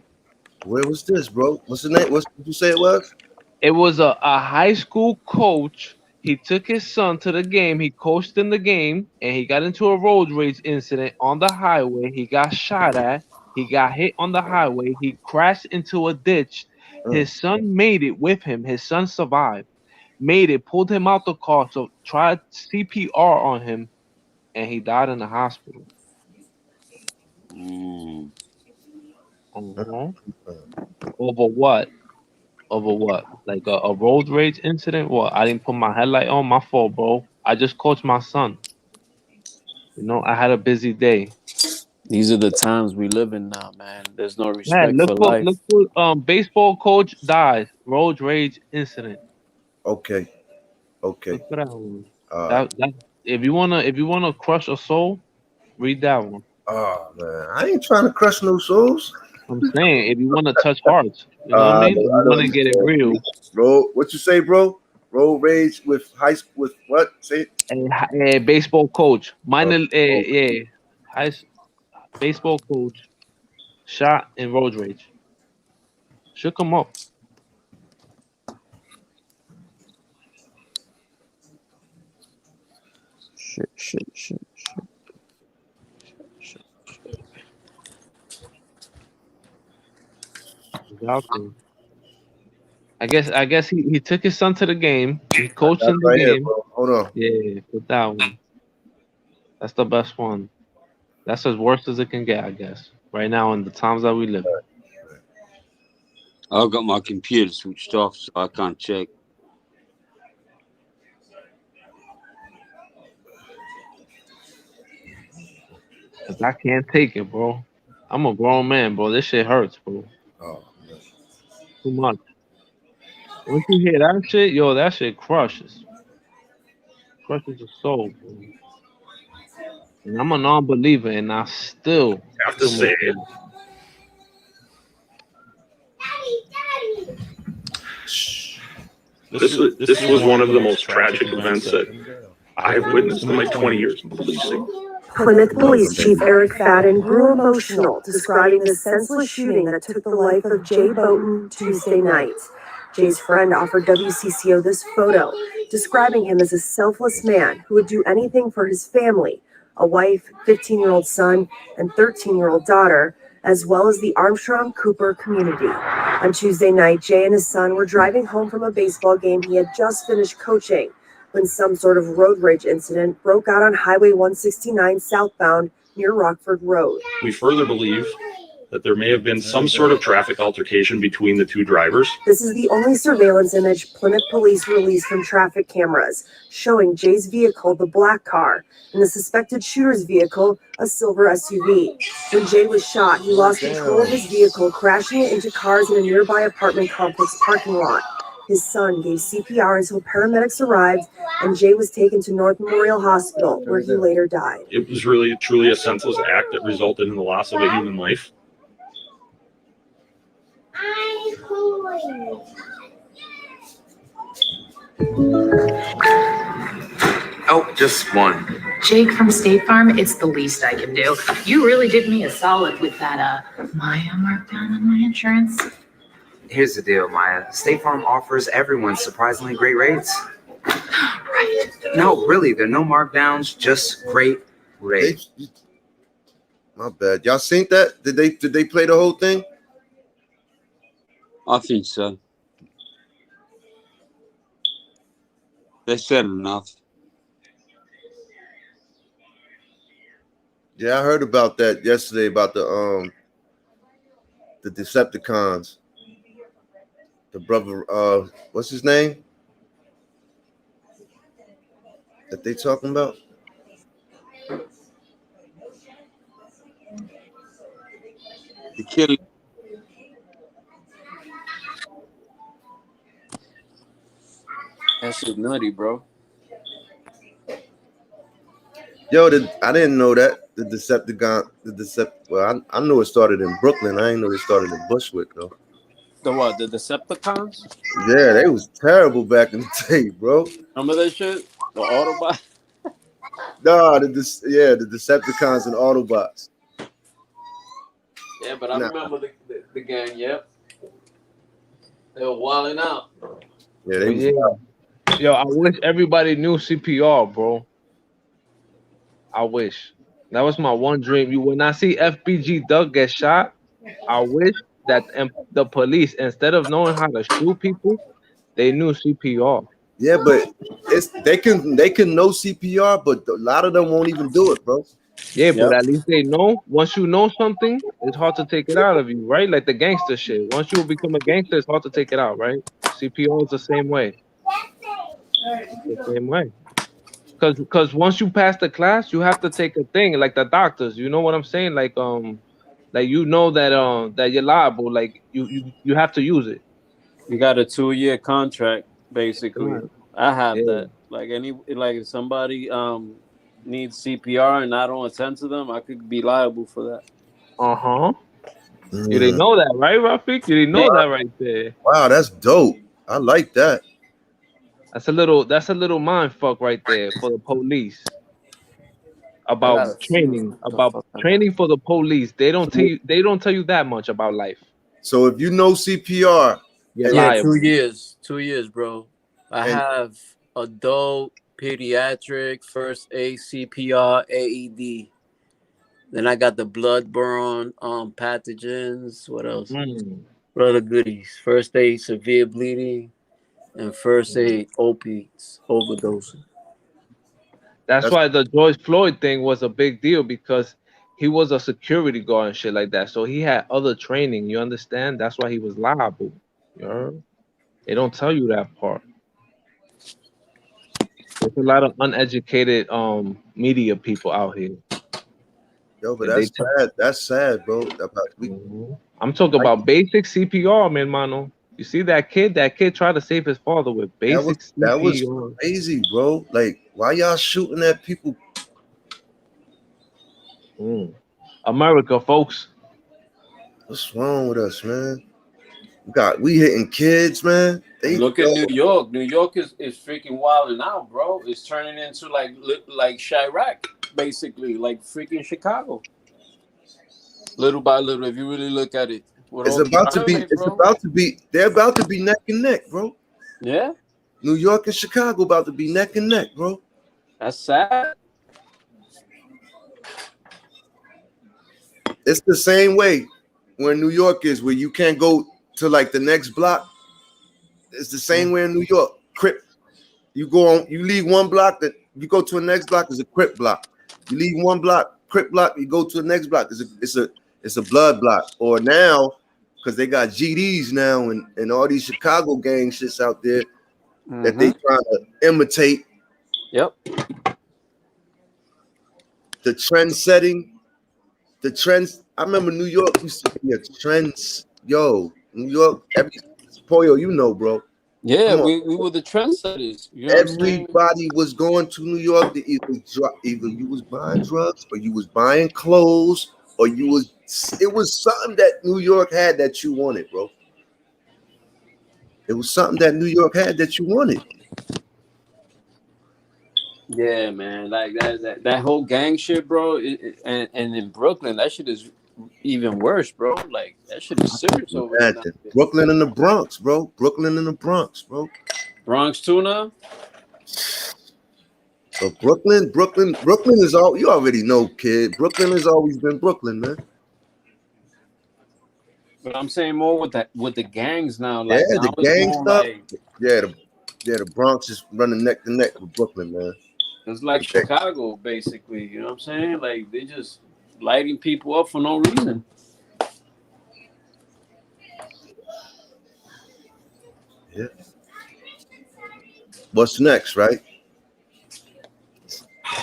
Where was this, bro? What's the name? What did you say it was? It was a high school coach. He took his son to the game. He coached in the game and he got into a road rage incident on the highway. He got shot at. He got hit on the highway. He crashed into a ditch. His son made it with him. His son survived. Made it, pulled him out the car, so tried CPR on him, and he died in the hospital. Over what? Over what? Like a road rage incident? What? I didn't put my headlight on. My fault, bro. I just coached my son. You know, I had a busy day. These are the times we live in now, man. There's no Man, respect for life. look for baseball coach dies. Road rage incident. Okay. Look for that one. All right. That if you wanna crush a soul, read that one. Oh man, I ain't trying to crush no souls. I'm saying if you wanna touch hearts, you know what I mean? If I you know wanna you get it real. bro. What you say, bro? Road rage with high school with what? Say it. A baseball coach. High baseball coach shot in road rage. Shook him up. Shit. Exactly. I guess he took his son to the game. He coached That's in the right here, game. bro. Hold on. Yeah, put that one. That's the best one. That's as worst as it can get, I guess. Right now in the times that we live in. I've got my computer switched off, so I can't check. Cause I can't take it, bro. I'm a grown man, bro. This shit hurts, bro. Oh, man. Too much. Once you hear that shit, yo, that shit crushes. Crushes the soul, bro. And I'm a non-believer, and I still Have to say it. This was one of the most tragic events that I've witnessed in my 20 years in policing. Plymouth Police Chief Eric Fadden grew emotional, describing the senseless shooting that took the life of Jay Boughton Tuesday night. Jay's friend offered WCCO this photo, describing him as a selfless man who would do anything for his family, a wife, 15-year-old son, and 13-year-old daughter, as well as the Armstrong Cooper community. On Tuesday night, Jay and his son were driving home from a baseball game he had just finished coaching when some sort of road rage incident broke out on Highway 169 southbound near Rockford Road. We further believe that there may have been some sort of traffic altercation between the two drivers. This is the only surveillance image Plymouth police released from traffic cameras, showing Jay's vehicle, the black car, and the suspected shooter's vehicle, a silver SUV. When Jay was shot, he lost control of his vehicle, crashing it into cars in a nearby apartment complex parking lot. His son gave CPR until paramedics arrived, and Jay was taken to North Memorial Hospital, where he later died. It was really, truly a senseless act that resulted in the loss of a human life. Oh, just one. Jake from State Farm, it's the least I can do. You really did me a solid with that Maya markdown on my insurance. Here's the deal, Maya. State Farm offers everyone surprisingly great rates. Right. No, really, there are no markdowns, just great rates. My bad. Y'all seen that? Did they play the whole thing? I think so. They said enough. Yeah, I heard about that yesterday about the Decepticons. The brother, what's his name? that they talking about? The killing. That shit nutty, bro. Yo, I didn't know that the Decepticon. Well, I know it started in Brooklyn. I didn't know it started in Bushwick though. The what? The Decepticons? Yeah, they was terrible back in the day, bro. Remember that shit? The Autobot? Nah, the Decepticons and Autobots. Yeah, but I Nah, remember the gang, yep. They were wilding out. yeah, they But was yeah, wild. yo, I wish everybody knew CPR, bro. I wish. That was my one dream. You when I see FBG Doug get shot, I wish that the police, instead of knowing how to shoot people, they knew CPR. Yeah, but they can know CPR, but a lot of them won't even do it, bro. Yeah, but Yep. at least they know. Once you know something, it's hard to take it out of you, right? Like the gangster shit. Once you become a gangster, it's hard to take it out, right? CPR is the same way. It's the same way. Cause once you pass the class, you have to take a thing like the doctors. You know what I'm saying? Like you know that you're liable. Like you have to use it. You got a 2-year contract, basically. Right. I have Yeah. that. Like if somebody needs CPR and I don't attend to them, I could be liable for that. Uh-huh. You didn't know that, right, Rafik? You didn't know that right there. Wow, that's dope. I like that. That's a little mind fuck right there for the police. I About gotta see what the fuck I got. training for the police. They don't tell you that much about life. So if you know CPR, You're and, Yeah, liable. 2 years. 2 years, bro. I and have adult, pediatric, first aid, CPR, AED. Then I got the bloodborne pathogens. What else? Mm. What other goodies? First aid, severe bleeding, and first aid, opiates, overdosing. That's that's why the George Floyd thing was a big deal because he was a security guard and shit like that. So he had other training. You understand? That's why he was liable. You know? They don't tell you that part. There's a lot of uneducated media people out here. yo, but And they that's tell sad. That's sad, bro. I'm talking Like, about basic CPR, man, mano. You see that kid? That kid tried to save his father with basic that was CPR. crazy, bro. Like, why y'all shooting at people? America, folks. What's wrong with us, man? We hitting kids, man. And look at New York. New York is freaking wilding out, bro. It's turning into like Chirac, basically, like freaking Chicago. Little by little, if you really look at it, with It's all the about to be. crime, It's bro. about to be. They're about to be neck and neck, bro. Yeah, New York and Chicago about to be neck and neck, bro. that's sad. It's the same way where New York is, where you can't go to like the next block. It's the same way in New York. Crip. You leave one block, that you go to the next block is a Crip block. You leave one block, Crip block, you go to the next block. It's a blood block. Or now, because they got GDs now and all these Chicago gang shits out there that they trying to imitate. Yep. The trend setting, the trends. I remember New York used to be a trends. Yo, New York, Pollo, you know, bro. Yeah, Come on. we were the trendsetters. You know what I'm saying? Everybody was going to New York to either you was buying drugs or you was buying clothes or it was something that New York had that you wanted, bro. It was something that New York had that you wanted. Yeah, man. Like that whole gang shit, bro. And in Brooklyn, that shit is even worse, bro. Like that shit is serious over there. Imagine. Brooklyn and the Bronx, bro. Brooklyn and the Bronx, bro. Bronx too now. So Brooklyn is all you already know, kid. Brooklyn has always been Brooklyn, man. But I'm saying more with the gangs now. Yeah, Like the now it's gang more stuff. like The Bronx is running neck to neck with Brooklyn, man. it's like Chicago, basically. You know what I'm saying? Like they just lighting people up for no reason. Yeah. What's next, right?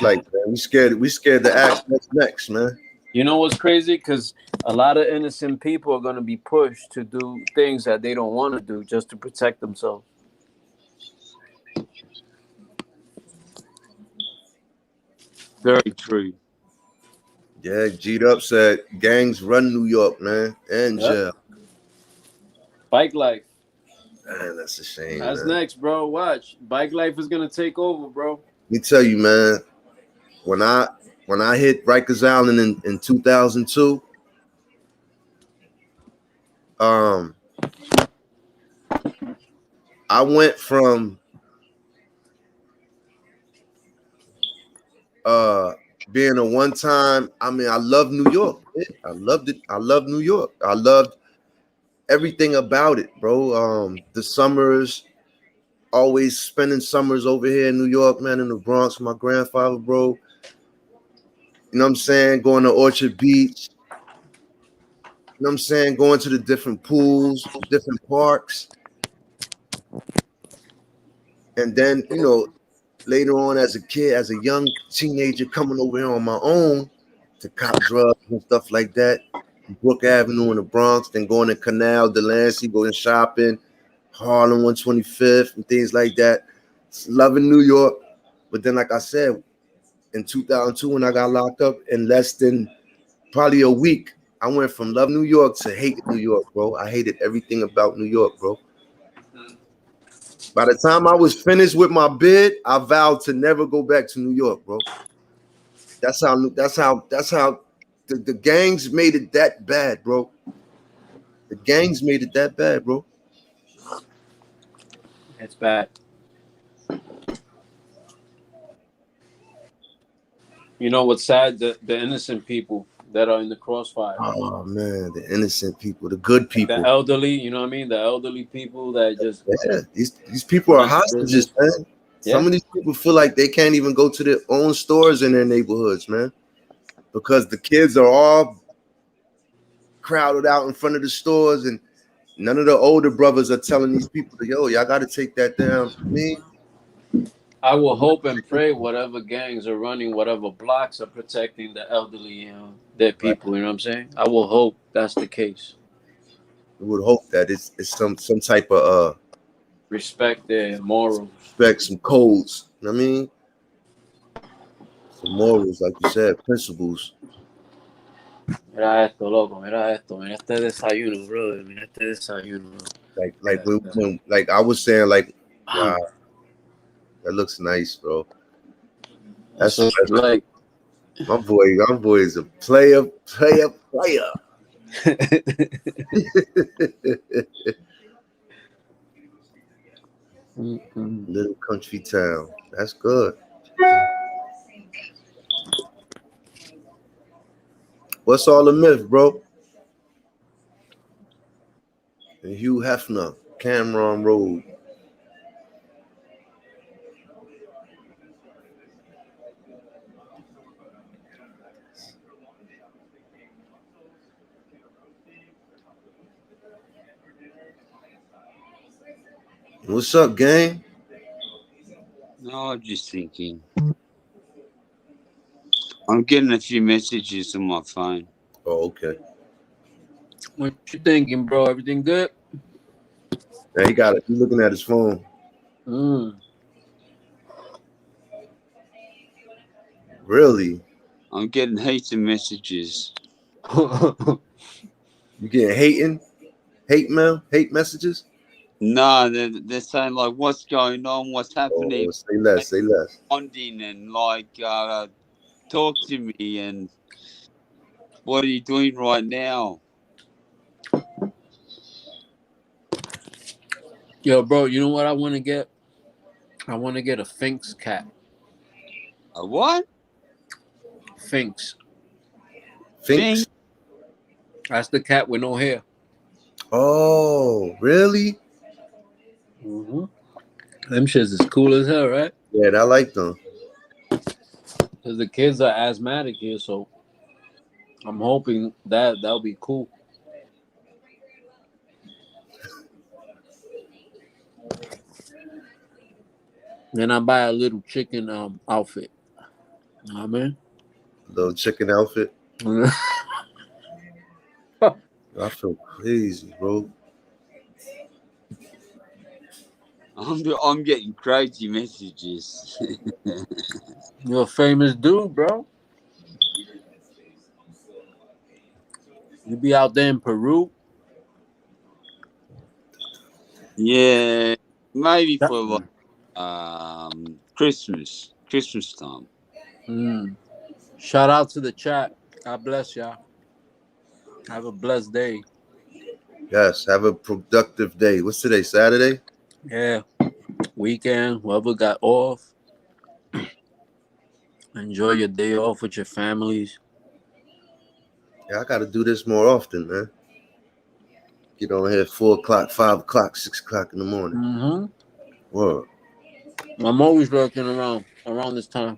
it's like, man, we scared to ask what's next, man. You know what's crazy? Because a lot of innocent people are going to be pushed to do things that they don't want to do just to protect themselves. Very true. Yeah, G'd Up said gangs run New York, man, and jail. Bike life. Man, that's a shame. That's man. next, bro. Watch. Bike life is going to take over, bro. Let me tell you, man, when I hit Rikers Island in 2002, I went from being a one-time, I mean, I love New York. I loved it. I love New York. I loved everything about it, bro. The summers, always spending summers over here in New York, man, in the Bronx with my grandfather, bro. You know what I'm saying? Going to Orchard Beach. You know what I'm saying? Going to the different pools, different parks. And then, you know, later on as a kid, as a young teenager coming over here on my own to cop drugs and stuff like that. Brook Avenue in the Bronx, then going to Canal, Delancey, going shopping, Harlem 125th, and things like that. Loving New York. But then, like I said, in 2002, when I got locked up, in less than probably a week, I went from love New York to hate New York, bro. I hated everything about New York, bro. By the time I was finished with my bid, I vowed to never go back to New York, bro. That's how the gangs made it that bad, bro. The gangs made it that bad, bro. It's bad. You know what's sad? The innocent people that are in the crossfire. Oh man, the innocent people, the good people, the elderly. You know what I mean? The elderly people that just these people are hostages, man. Some of these people feel like they can't even go to their own stores in their neighborhoods, man, because the kids are all crowded out in front of the stores, and none of the older brothers are telling these people, yo, y'all got to take that down. I will hope and pray whatever gangs are running, whatever blocks are protecting the elderly, their people. You know what I'm saying? I will hope that's the case. We would hope that it's some type of respect their morals, respect some codes. You know what I mean? Some morals, like you said, principles. Mira esto, loco. Mira esto. Mira este desayuno, bro. Mira este desayuno. Like I was saying, like, wow, that looks nice, bro. That's like my boy is a player. Little country town. That's good. What's all the myth, bro? And Hugh Hefner, Cameron Road. What's up, gang? No, I'm just thinking. I'm getting a few messages on my phone. Oh, okay. What you thinking, bro? Everything good? Yeah, he got it. He's looking at his phone. Really? I'm getting heaps of messages. You getting hate mail, hate messages? No, they're saying like, what's going on? What's happening? Oh, say less. Say less. Responding and like, talk to me and what are you doing right now? Yo, bro, you know what I want to get? I want to get a Finks cat. A what? Finks. Finks? That's the cat with no hair. Oh, really? Mm-hmm. Them shits is cool as hell, right? Yeah, I like them. Because the kids are asthmatic here, so I'm hoping that'll be cool. Then I buy a little chicken outfit. Nah, man. Little chicken outfit. I feel crazy, bro. I'm getting crazy messages. You're a famous dude, bro. You be out there in Peru. Yeah, maybe for like Christmas time. Shout out to the chat. God bless y'all. Have a blessed day. Yes, have a productive day. What's today? Saturday? Yeah. Weekend, whoever got off. Enjoy your day off with your families. Yeah, I got to do this more often, man. Get on here at 4 o'clock, 5 o'clock, 6 o'clock in the morning. Mm-hmm. Word. I'm always lurking around this time.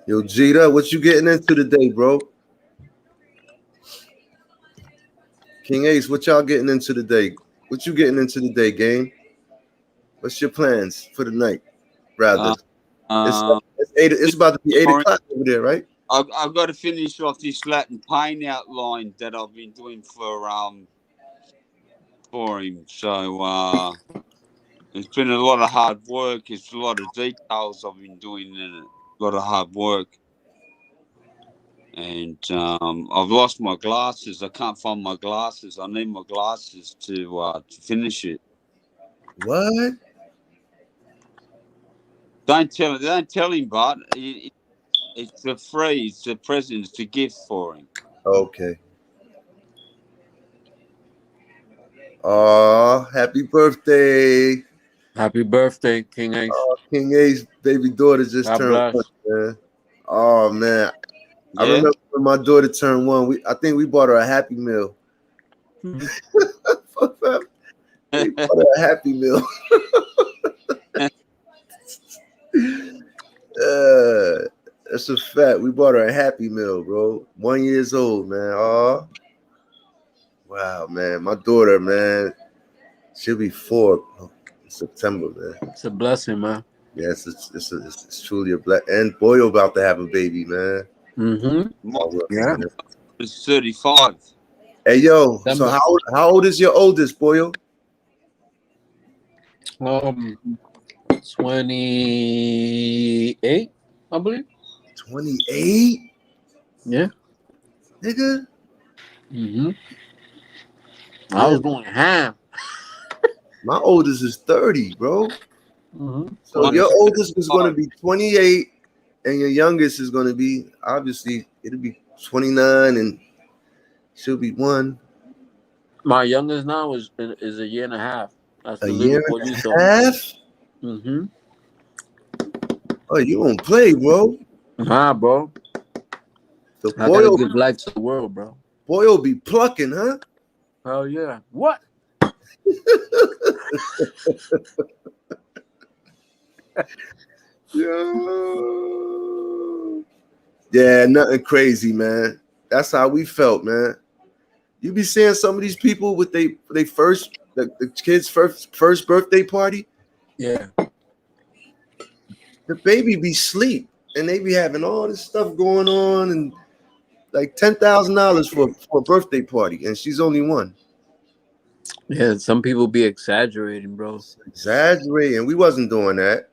Yo, Jita, what you getting into today, bro? King Ace, what y'all getting into today? What you getting into today, game? What's your plans for the night? Rather, it's about to be 8 o'clock over there, right? I've got to finish off this Latin pain outline that I've been doing for him. So it's been a lot of hard work. It's a lot of details I've been doing in it. A lot of hard work. And I've lost my glasses. I can't find my glasses. I need my glasses to finish it. What? Don't tell him, but it's a free. It's a present. It's a gift for him. Okay. Oh, happy birthday. Happy birthday, King Ace. Oh, King Ace baby daughter just God turned bless. 1, man. Oh man. Yeah? I remember when my daughter turned 1. I think we bought her a Happy Meal. We bought her a Happy Meal. That's a fact. We bought her a Happy Meal, bro. 1 year old, man. Oh, wow, man. My daughter, man, she'll be 4 in September, man. It's a blessing, man. Yes, it's truly a blessing. And Boyo about to have a baby, man. Mm-hmm. Yeah. It's 35. Hey, yo. So how old is your oldest, Boyo? 28, I believe. 28? Yeah. Nigga. Mm-hmm. I was going ham. My oldest is 30, bro. Mm-hmm. So your oldest is going to be 28, and your youngest is going to be, obviously, it'll be 29, and she'll be 1. My youngest now is a year and a half. That's A the year little and boyito. a half? Mm-hmm. Oh, you don't play, bro. Nah, bro. The I gotta give life to the world, bro. Boy'll be plucking, huh? Hell yeah. What? Yeah, nothing crazy, man. That's how we felt, man. You be seeing some of these people with they first the kids' first birthday party. Yeah. The baby be asleep and they be having all this stuff going on and like $10,000 for a birthday party, and she's only 1. Yeah, some people be exaggerating, bro. Exaggerating. We wasn't doing that.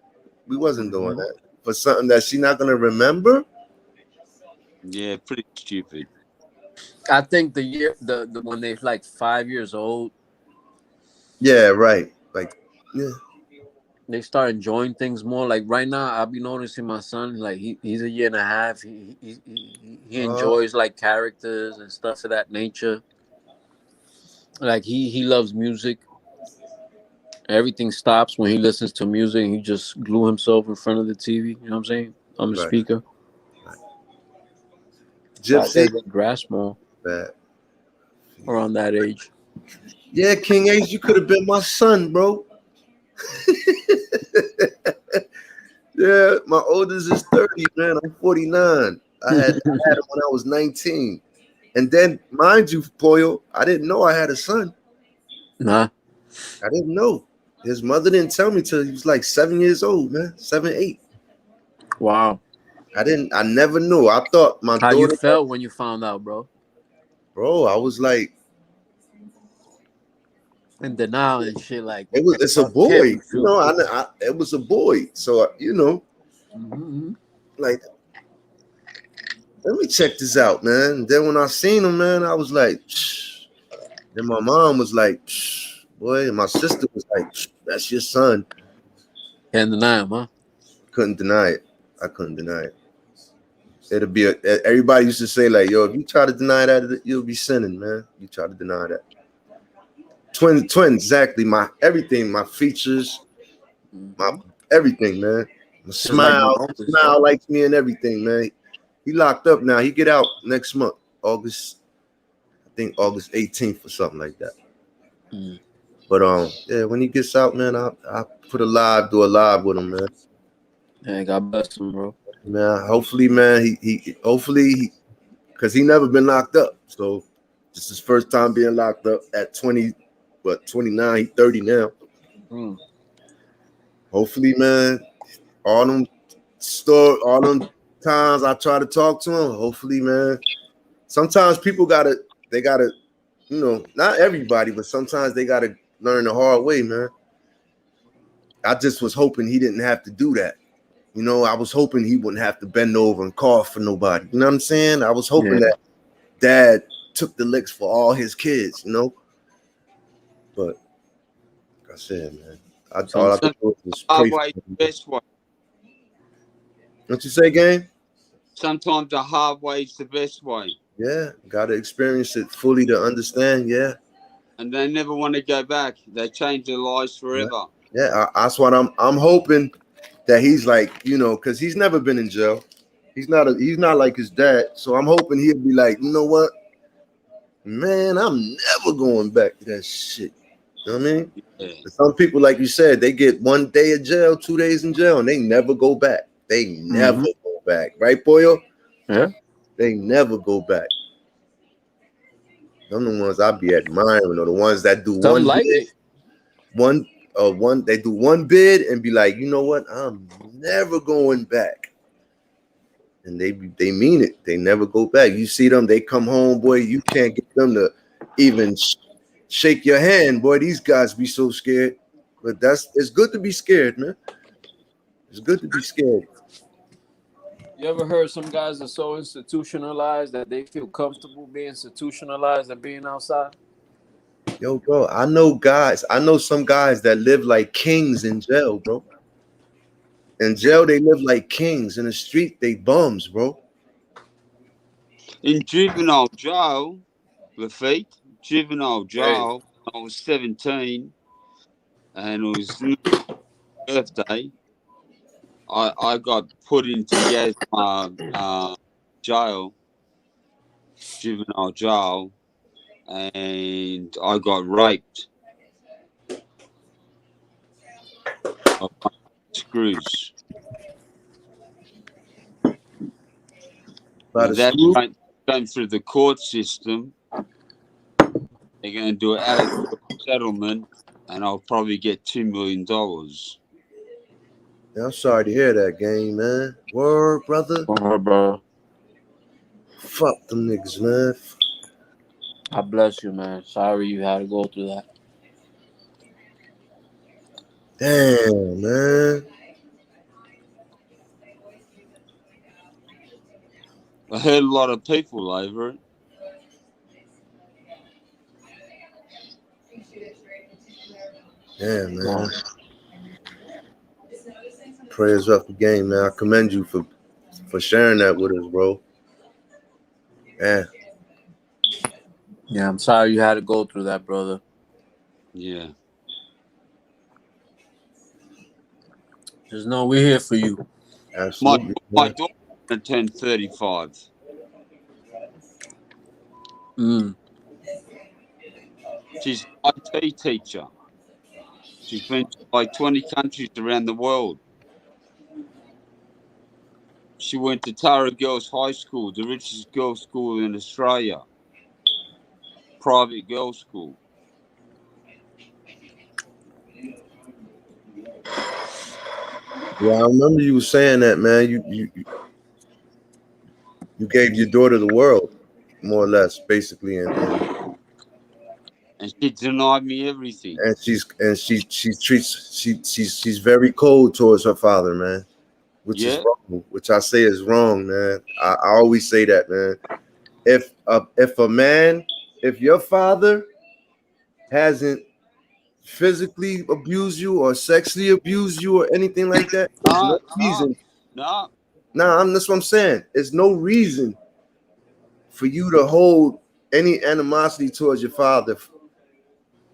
We wasn't doing that for something that she's not gonna remember. Yeah, pretty stupid. I think the when they're like 5 years old. Yeah, right. Like, yeah. They start enjoying things more. Like right now, I'll be noticing my son. Like he's a year and a half. He enjoys like characters and stuff of that nature. Like he loves music. Everything stops when he listens to music. And he just glue himself in front of the TV. You know what I'm saying? On the speaker. Right. Gypsy grasp more. Around that age. Yeah, King Ace, you could have been my son, bro. Yeah, my oldest is 30, man. I'm 49. I had him when I was 19. And then, mind you, Poyo, I didn't know I had a son. Nah. I didn't know. His mother didn't tell me till he was like 7 years old, man. 7, 8. Wow. I never knew. I thought my How daughter. you felt when you found out, bro? Bro, I was like, In denial and shit. Like, it's a fuck kid boy. with You you. know, it was a boy. So, like, let me check this out, man. And then when I seen him, man, I was like, shh. Then my mom was like, shh, boy. And my sister was like, shh, that's your son. Can't deny him, huh? Couldn't deny it. I couldn't deny it. It'll be everybody used to say, like, yo, if you try to deny that, you'll be sinning, man. You try to deny that. Twin, exactly. My everything, my features, my everything, man. My Just like my smile, uncles, smile bro. likes me and everything, man. He locked up now. He get out next month, August 18th or something like that. But yeah, when he gets out, man, I do a live with him, man. Yeah, God bless him, bro. Man, hopefully, man, hopefully, because he never been locked up. So this is his first time being locked up at 29, he 30 now. Hopefully, man, all them times I try to talk to him, hopefully, man. Sometimes people they gotta, not everybody, but sometimes they gotta learn the hard way, man. I just was hoping he didn't have to do that. I was hoping he wouldn't have to bend over and cough for nobody. You know what I'm saying? I was hoping that dad took the licks for all his kids, But like I said, man, all I could do was pray for him. Best way. What you say, gang? Sometimes the hard way is the best way. Yeah, gotta experience it fully to understand. Yeah. And they never want to go back. They change their lives forever. Yeah, that's what I'm hoping that he's like, because he's never been in jail. He's not like his dad. So I'm hoping he'll be like, you know what? Man, I'm never going back to that shit. You know what I mean? Yeah. Some people, like you said, they get 1 day of jail, 2 days in jail, and they never go back. They never go back. Right, Boyo? Yeah. They never go back. Them the ones I be admiring, or the ones that do Some like it. They do one bid and be like, you know what? I'm never going back. And they mean it. They never go back. You see them, they come home, boy. You can't get them to even shake your hand, boy. These guys be so scared. But it's good to be scared, man. It's good to be scared. You ever heard some guys are so institutionalized that they feel comfortable being institutionalized and being outside? Yo, bro, I know some guys that live like kings in jail, bro. In jail, they live like kings. In the street, they bums, bro. In juvenile jail, juvenile jail, I was 17 and it was my birthday. I got put into jail, juvenile jail, and I got raped. Screws. That's going through the court system. They're going to do an out-of-court settlement, and I'll probably get $2 million. Yeah, I'm sorry to hear that, gang, man. Word, brother. Word, bro. Fuck them niggas, man. God bless you, man. Sorry you had to go through that. Damn, man. I heard a lot of people over it. Damn, man. Prayers up the game, man. I commend you for sharing that with us, bro. Yeah. Yeah, I'm sorry you had to go through that, brother. Yeah. Just know we're here for you. Absolutely. My daughter turned 35. She's an IT teacher. She's been to like 20 countries around the world. She went to Tara Girls High School, the richest girls' school in Australia. Private girls' school. Yeah, I remember you were saying that, man. You gave your daughter the world, more or less, basically, and she denied me everything. And she's very cold towards her father, man, which is Yeah. wrong. Which I say is wrong, man. I always say that, man. If your father hasn't physically abused you or sexually abused you or anything like that, there's no reason. No. Nah, that's what I'm saying. There's no reason for you to hold any animosity towards your father.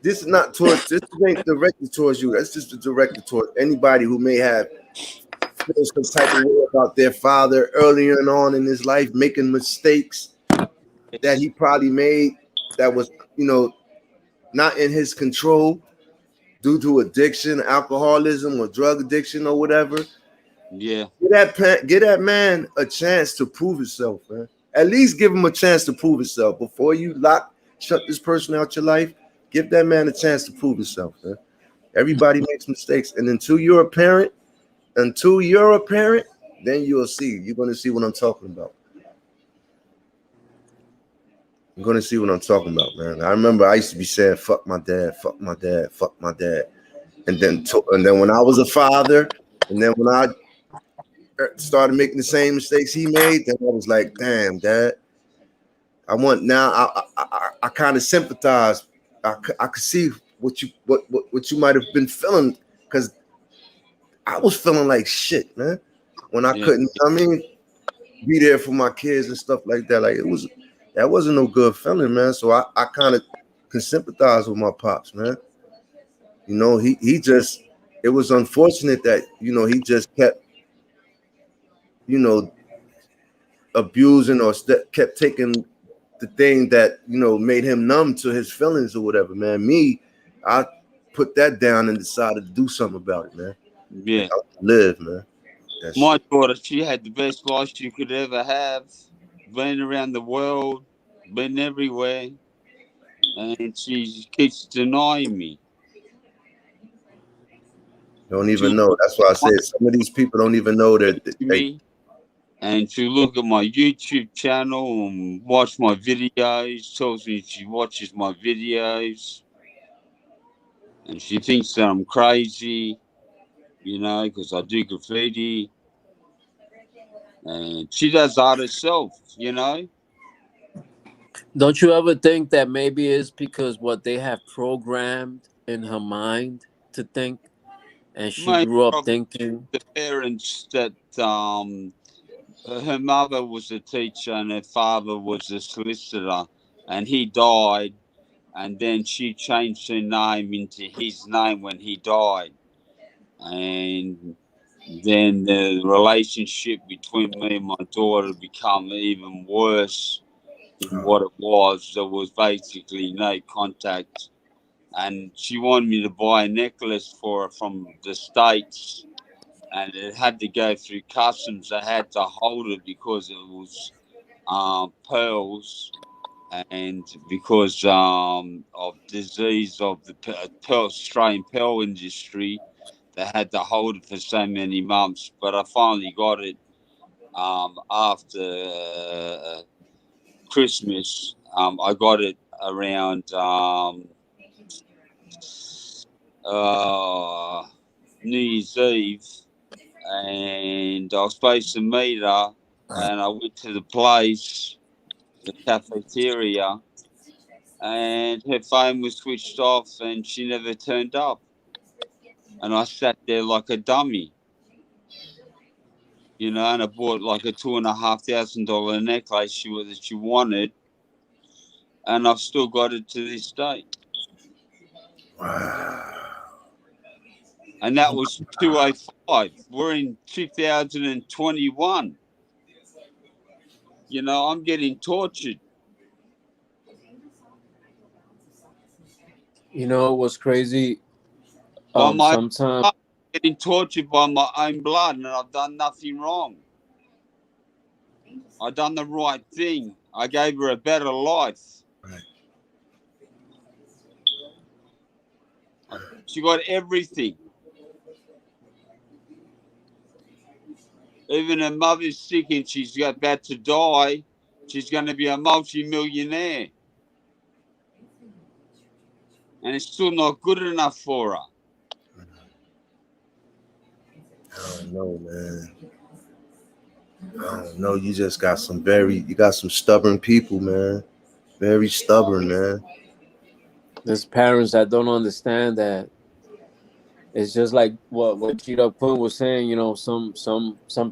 This is not towards. This ain't directed towards you. That's just directed towards anybody who may have feel some type of way about their father earlier on in his life, making mistakes that he probably made that was, not in his control due to addiction, alcoholism, or drug addiction, or whatever. Yeah. Get that man a chance to prove himself, man. At least give him a chance to prove himself before you shut this person out your life. Give that man a chance to prove himself, man. Everybody makes mistakes, and until you're a parent, then you'll see. You're going to see what I'm talking about. You're going to see what I'm talking about, man. I remember I used to be saying, "Fuck my dad, fuck my dad, fuck my dad," and then when I was a father, and then when I started making the same mistakes he made, then I was like, "Damn, dad." I want now. I kind of sympathize. I could see what you might have been feeling, because I was feeling like shit, man, when I couldn't. I mean, be there for my kids and stuff like that. Like that wasn't no good feeling, man. So I kind of can sympathize with my pops, man. He just, it was unfortunate that he just kept abusing or kept taking the thing that made him numb to his feelings or whatever, man. I put that down and decided to do something about it, man. Yeah. Live, man. My daughter, she had the best life she could ever have. Been around the world, been everywhere, and she keeps denying me. Don't even know. That's why I said some of these people don't even know that me. And she look at my YouTube channel and watch my videos. Tells me she watches my videos, and she thinks that I'm crazy, because I do graffiti. And she does art herself, Don't you ever think that maybe it's because what they have programmed in her mind to think, and she My grew up problem thinking? the parents that her mother was a teacher and her father was a solicitor, and he died, and then she changed her name into his name when he died, and then the relationship between me and my daughter become even worse than what it was. There was basically no contact, and she wanted me to buy a necklace for her from the States, and it had to go through customs. I had to hold it because it was pearls, and because of disease of the Australian pearl industry, they had to hold it for so many months. But I finally got it after Christmas. I got it around New Year's Eve, and I was supposed to meet her, and I went to the place, the cafeteria, and her phone was switched off, and she never turned up, and I sat there like a dummy, and I bought like a $2,500 necklace that she wanted, and I've still got it to this day. And that was 205. We're in 2021. I'm getting tortured. You know what's crazy? Sometimes I'm getting tortured by my own blood, and I've done nothing wrong. I done the right thing. I gave her a better life. Right. She got everything. Even her mother's sick and she's about to die. She's going to be a multi-millionaire. And it's still not good enough for her. I don't know, man. I don't know. You just got some stubborn people, man. Very stubborn, man. There's parents that don't understand that. It's just like what Cheetah Quinn was saying. You know, some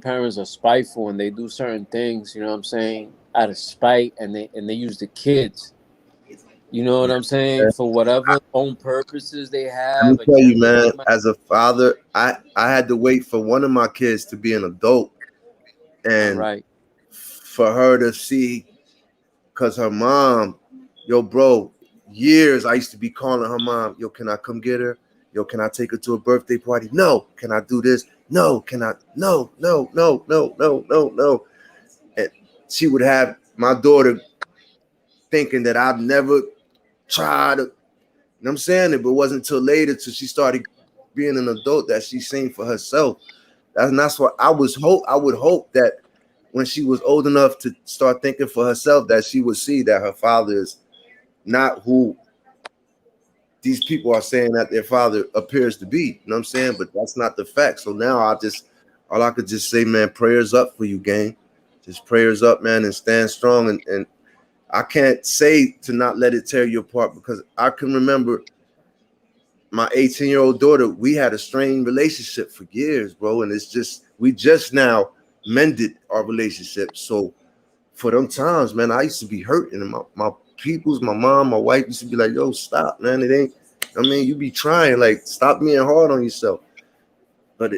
parents are spiteful and they do certain things. You know what I'm saying, out of spite, and they use the kids. You know what I'm saying, for whatever own purposes they Let me have, tell you, agendas man, they might. as a father, I had to wait for one of my kids to be an adult and Right. for her to see, because her mom, yo, bro, years I used to be calling her mom, yo, can I come get her? Yo, can I take her to a birthday party? No. Can I do this? No. Can I? No. And she would have my daughter thinking that I've never tried to, you know what I'm saying? It, but it wasn't until later, till she started being an adult, that she seen for herself. That's what I would hope that when she was old enough to start thinking for herself, that she would see that her father is not who these people are saying that their father appears to be. You know what I'm saying? But that's not the fact. So now all I could just say, man, prayers up for you, gang. Just prayers up, man, and stand strong. And I can't say to not let it tear you apart, because I can remember my 18-year-old daughter, we had a strained relationship for years, bro. And we just now mended our relationship. So for them times, man, I used to be hurting. And my peoples, my mom, my wife used to be like, yo, stop, man. It ain't, I mean, you be trying, like, stop being hard on yourself. But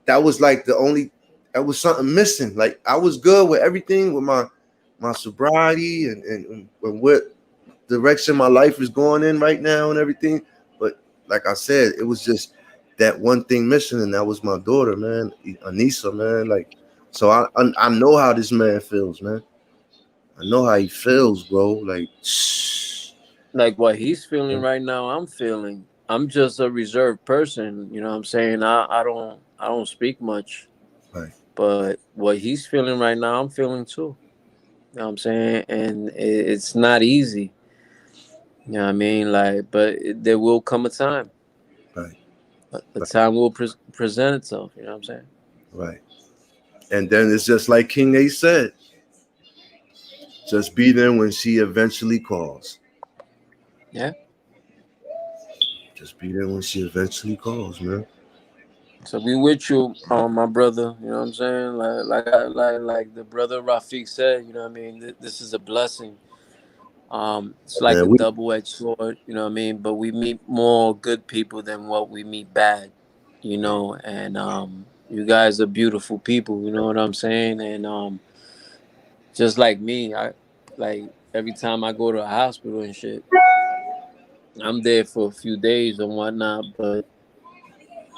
that was like that was something missing. Like, I was good with everything, with my sobriety and what direction my life is going in right now and everything. But like I said, it was just that one thing missing, and that was my daughter, man, Anissa, man. Like, so I know how this man feels, man. I know how he feels, bro. Like what he's feeling right now, I'm feeling. I'm just a reserved person. You know what I'm saying? I don't speak much, right. But what he's feeling right now, I'm feeling too. You know what I'm saying? And it's not easy. You know what I mean? Like, but there will come a time. Right. A time will present itself. You know what I'm saying? Right. And then it's just like King A said, just be there when she eventually calls. Yeah. Just be there when she eventually calls, man. So we with you, my brother. You know what I'm saying? Like the brother Rafiq said. You know what I mean? This is a blessing. It's like Man, a double-edged sword. You know what I mean? But we meet more good people than what we meet bad. You know, and you guys are beautiful people. You know what I'm saying? And just like me, I like every time I go to a hospital and shit, I'm there for a few days and whatnot. But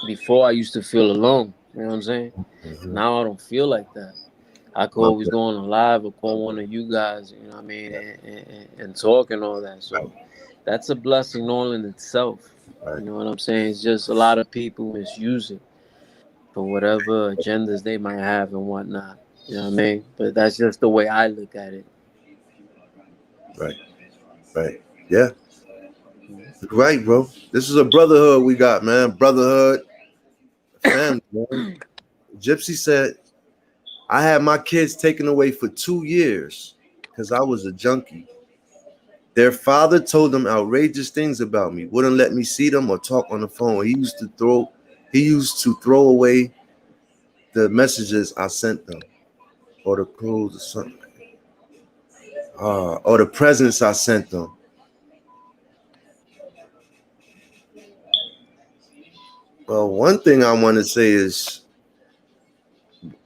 before I used to feel alone. You know what I'm saying? Now I don't feel like that. I could always go on a live or call one of you guys, you know what I mean, and talk and all that. So that's a blessing all in itself. You know what I'm saying? It's just a lot of people misuse it for whatever agendas they might have and whatnot. You know what I mean? But that's just the way I look at it. Right. Right. Yeah. Right, bro. This is a brotherhood we got, man. Brotherhood, family, man. Gypsy said, I had my kids taken away for 2 years because I was a junkie. Their father told them outrageous things about me, wouldn't let me see them or talk on the phone. He used to throw away the messages I sent them, or the clothes or something, or the presents I sent them. Well, one thing I want to say is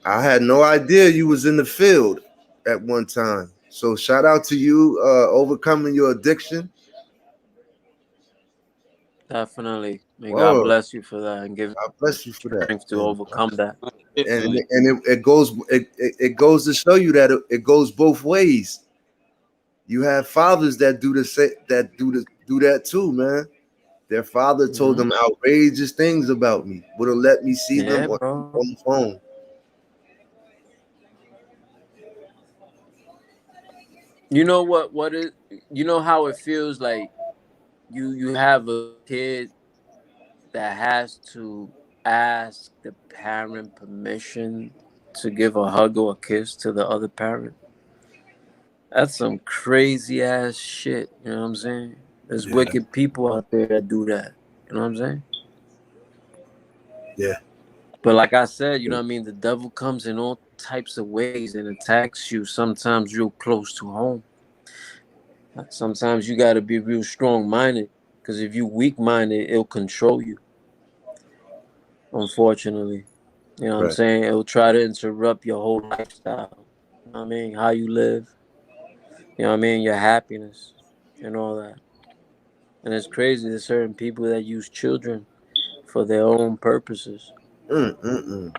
I had no idea you was in the field at one time. So shout out to you, overcoming your addiction. Definitely. May God Whoa, bless you for that and give God bless you for you that. strength to overcome that. It goes it goes to show you that it goes both ways. You have fathers that do that too, man. Their father told them outrageous things about me. Wouldn't let me see them Yeah, or bro. on the phone. You know what it you know how it feels like you have a kid that has to ask the parent permission to give a hug or a kiss to the other parent. That's some crazy ass shit. You know what I'm saying? There's Yeah. wicked people out there that do that. You know what I'm saying? Yeah. But like I said, you know what I mean? The devil comes in all types of ways and attacks you sometimes real close to home. Sometimes you got to be real strong minded because if you weak minded, it'll control you, unfortunately. You know what I'm Right. saying? It'll try to interrupt your whole lifestyle. You know what I mean? How you live, you know what I mean? Your happiness and all that. And it's crazy. There's certain people that use children for their own purposes. Mm-mm-mm.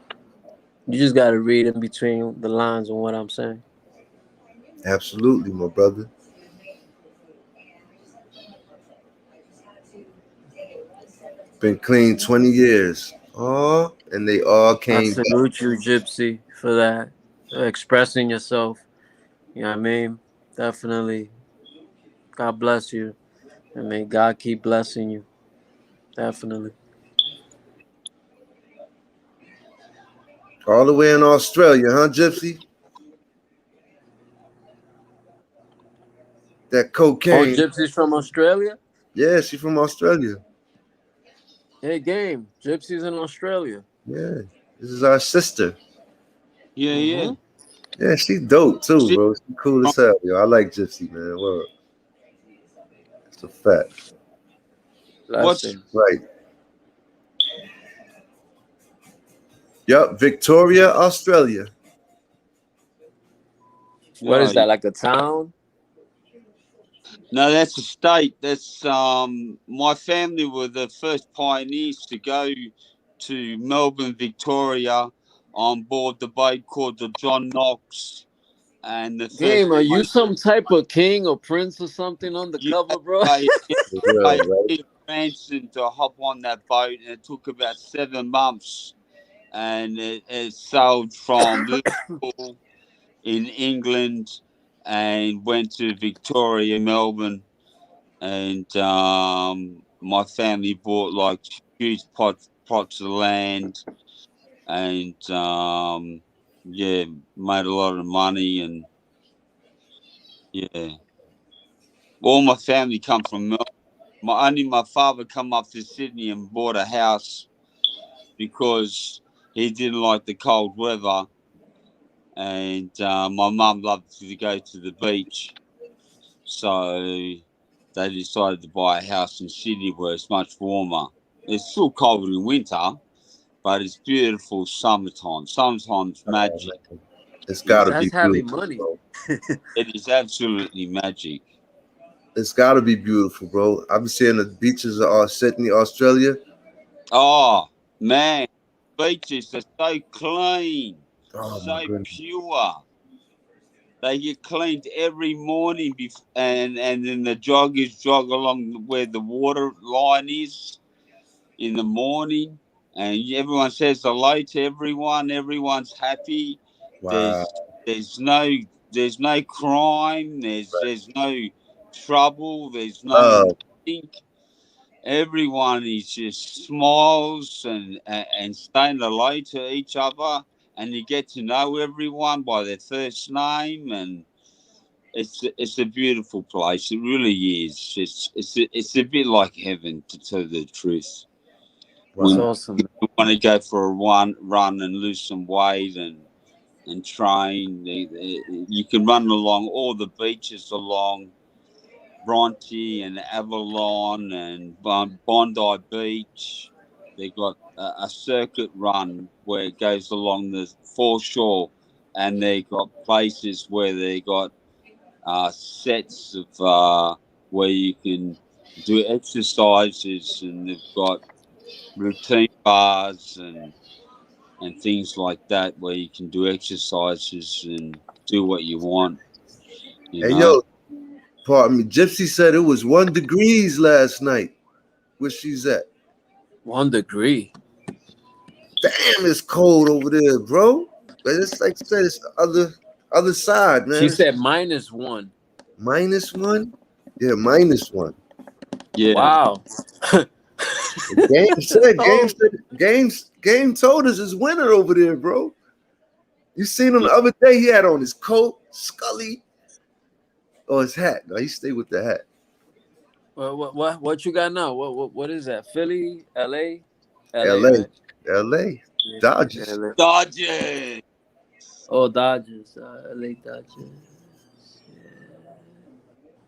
You just got to read in between the lines on what I'm saying. Absolutely, my brother. Been clean 20 years. Oh, and they all I came back. salute you, Gypsy, for that. Expressing yourself. You know what I mean? Definitely. God bless you. And may God keep blessing you. Definitely. All the way in Australia, huh, Gypsy? That Oh, cocaine. Gypsy's from Australia? Yeah, she from Australia. Hey, game. Gypsy's in Australia. Yeah. This is our sister. Yeah, yeah. Yeah, she dope too, She, bro. She cool as hell, yo. I like Gypsy, man. Word. It's a fact. what's Blessings. Right. Yup, Victoria, Australia. What is right? that, like a town? No, that's a state. That's my family were the first pioneers to go to Melbourne, Victoria, on board the boat called the John Knox, and the first Game, are you some type of king or prince or something on the you cover, had bro? to pay, For real, right? a ransom to hop on that boat, and it took about 7 months, and it sailed from Liverpool in England and went to Victoria, Melbourne, and my family bought like huge plots of land, and yeah, made a lot of money, and yeah, all my family come from Melbourne. My father come up to Sydney and bought a house because he didn't like the cold weather, and my mum loved to go to the beach, so they decided to buy a house in Sydney where it's much warmer. It's still cold in winter, but it's beautiful summertime. Summertime's magic. Man. It's You gotta know, be That's having beautiful, money. bro. it is absolutely magic. It's gotta be beautiful, bro. I've been seeing the beaches of Sydney, Australia. Oh man, beaches are so clean, Oh my so goodness. pure. They get cleaned every morning, and then the joggers jog along where the water line is in the morning, and everyone says hello to everyone. Everyone's happy. Wow. There's there's no there's no crime. There's no trouble. There's no Love. nothing. Everyone is just smiles and saying hello to each other, and you get to know everyone by their first name, and it's a beautiful place. It really is. It's a bit like heaven, to tell the truth. It's When Wow. awesome. you want to go for a run and lose some weight and train, you can run along all the beaches along Bronte and Avalon and Bondi Beach. They've got a circuit run where it goes along the foreshore, and they've got places where they got sets of where you can do exercises, and they've got routine bars and things like that where you can do exercises and do what you want, you Hey know. yo, pardon me. Gypsy said it was 1 degrees last night. Where she's at? 1 degree. Damn, it's cold over there, bro. But it's like I said, it's the other side, She man. said -1. -1? Yeah, -1. Yeah. Wow. Game told us his winner over there, bro. You seen him the other day? He had on his coat, Scully, or his hat. No, he stayed with the hat. What you got now? What is that? Philly, LA, LA, right? LA, Dodgers. LA. Dodgers. Oh, Dodgers, LA Dodgers.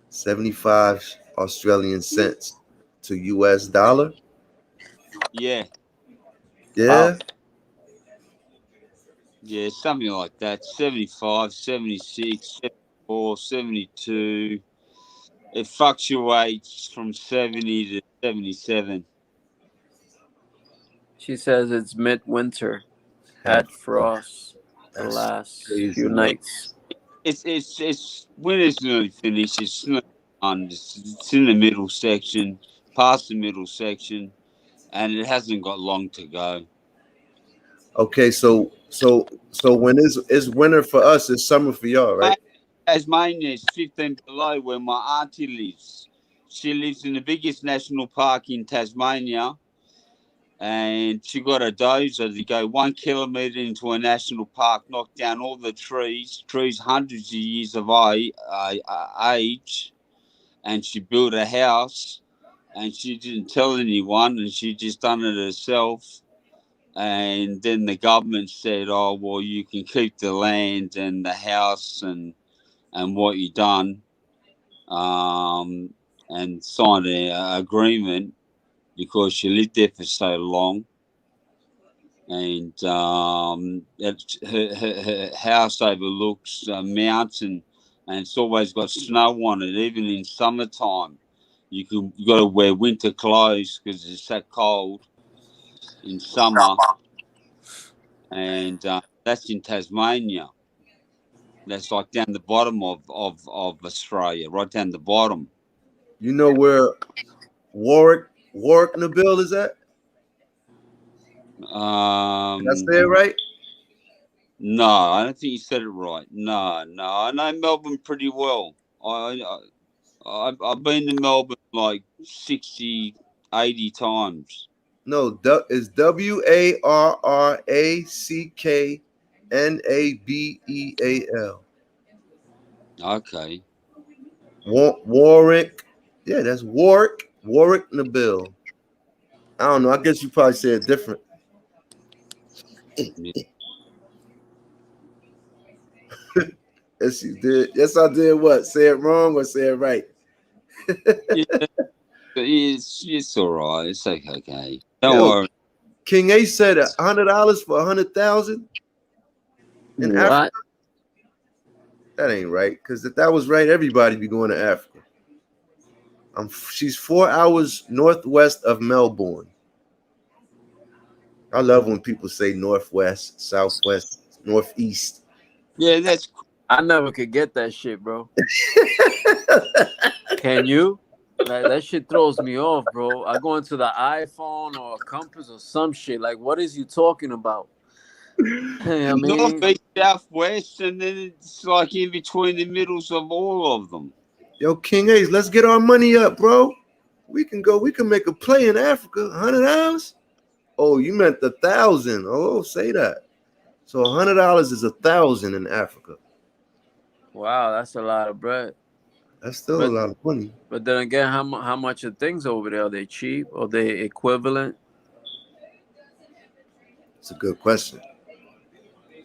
75 Australian cents to US dollar. Yeah. Yeah. Wow. Yeah, something like that. 75, 76, 74, 72. It fluctuates from 70 to 77. She says it's midwinter. Had frost the That's last crazy, few man. nights. It's winter's nearly finished. It's not on. It's in the middle section, past the middle section, and it hasn't got long to go. Okay, so when it's winter for us, it's summer for y'all, right? Tasmania is 15 below where my auntie lives. She lives in the biggest national park in Tasmania, and she got a dozer to go 1 kilometre into a national park, knock down all the trees hundreds of years of age, and she built a house, and she didn't tell anyone, and she just done it herself. And then the government said, "Oh, well, you can keep the land and the house and what you done," and signed an agreement because she lived there for so long. And her house overlooks a mountain, and it's always got snow on it, even in summertime. You got to wear winter clothes because it's so cold in summer. And that's in Tasmania. That's like down the bottom of Australia, right down the bottom. You know where Warwick Nabil is at? Did I say it right? No, I don't think you said it right. No, I know Melbourne pretty well. I've been to Melbourne like 60, 80 times. No, it's WARRACKNABEAL. Okay. Warwick. Yeah, that's Warwick Nabil. I don't know. I guess you probably say it different. Yes, you did. Yes, I did. What? Say it wrong or say it right? Yeah, it's all right. It's okay. Don't Yo, worry. King A said $100 for 100,000 in Africa. That ain't right. Because if that was right, everybody be going to Africa. She's 4 hours northwest of Melbourne. I love when people say northwest, southwest, northeast. Yeah, that's. I never could get that shit, bro. Can you? Like, that shit throws me off, bro. I go into the iPhone or a compass or some shit. Like, what is you talking about? Hey, I mean, northeast, southwest, and then it's like in between the middles of all of them. Yo, King Ace, let's get our money up, bro. We can make a play in Africa. $100? Oh, you meant 1,000. Oh, say that. So $100 is 1,000 in Africa. wow, that's a lot of bread. That's still a lot of money. But then again, how much are things over there? Are they cheap? Are they equivalent? It's a good question.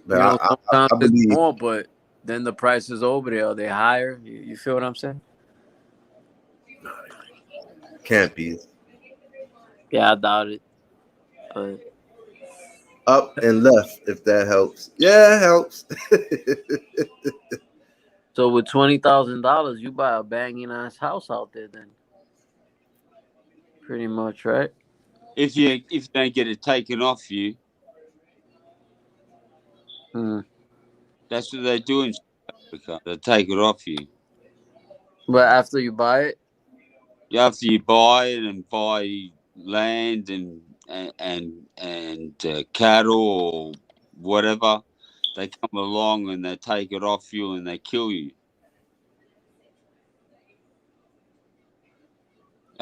But You know, sometimes I believe it's more, but then the prices over there, are they higher? You feel what I'm saying? Can't be. Yeah, I doubt it. But up and left, if that helps. Yeah, it helps. So with $20,000, you buy a banging ass house out there, then. Pretty much, right? If you don't get it taken off you, that's what they do in South Africa. They take it off you. But after you buy it, after you buy it and buy land and cattle or whatever, they come along and they take it off you and they kill you.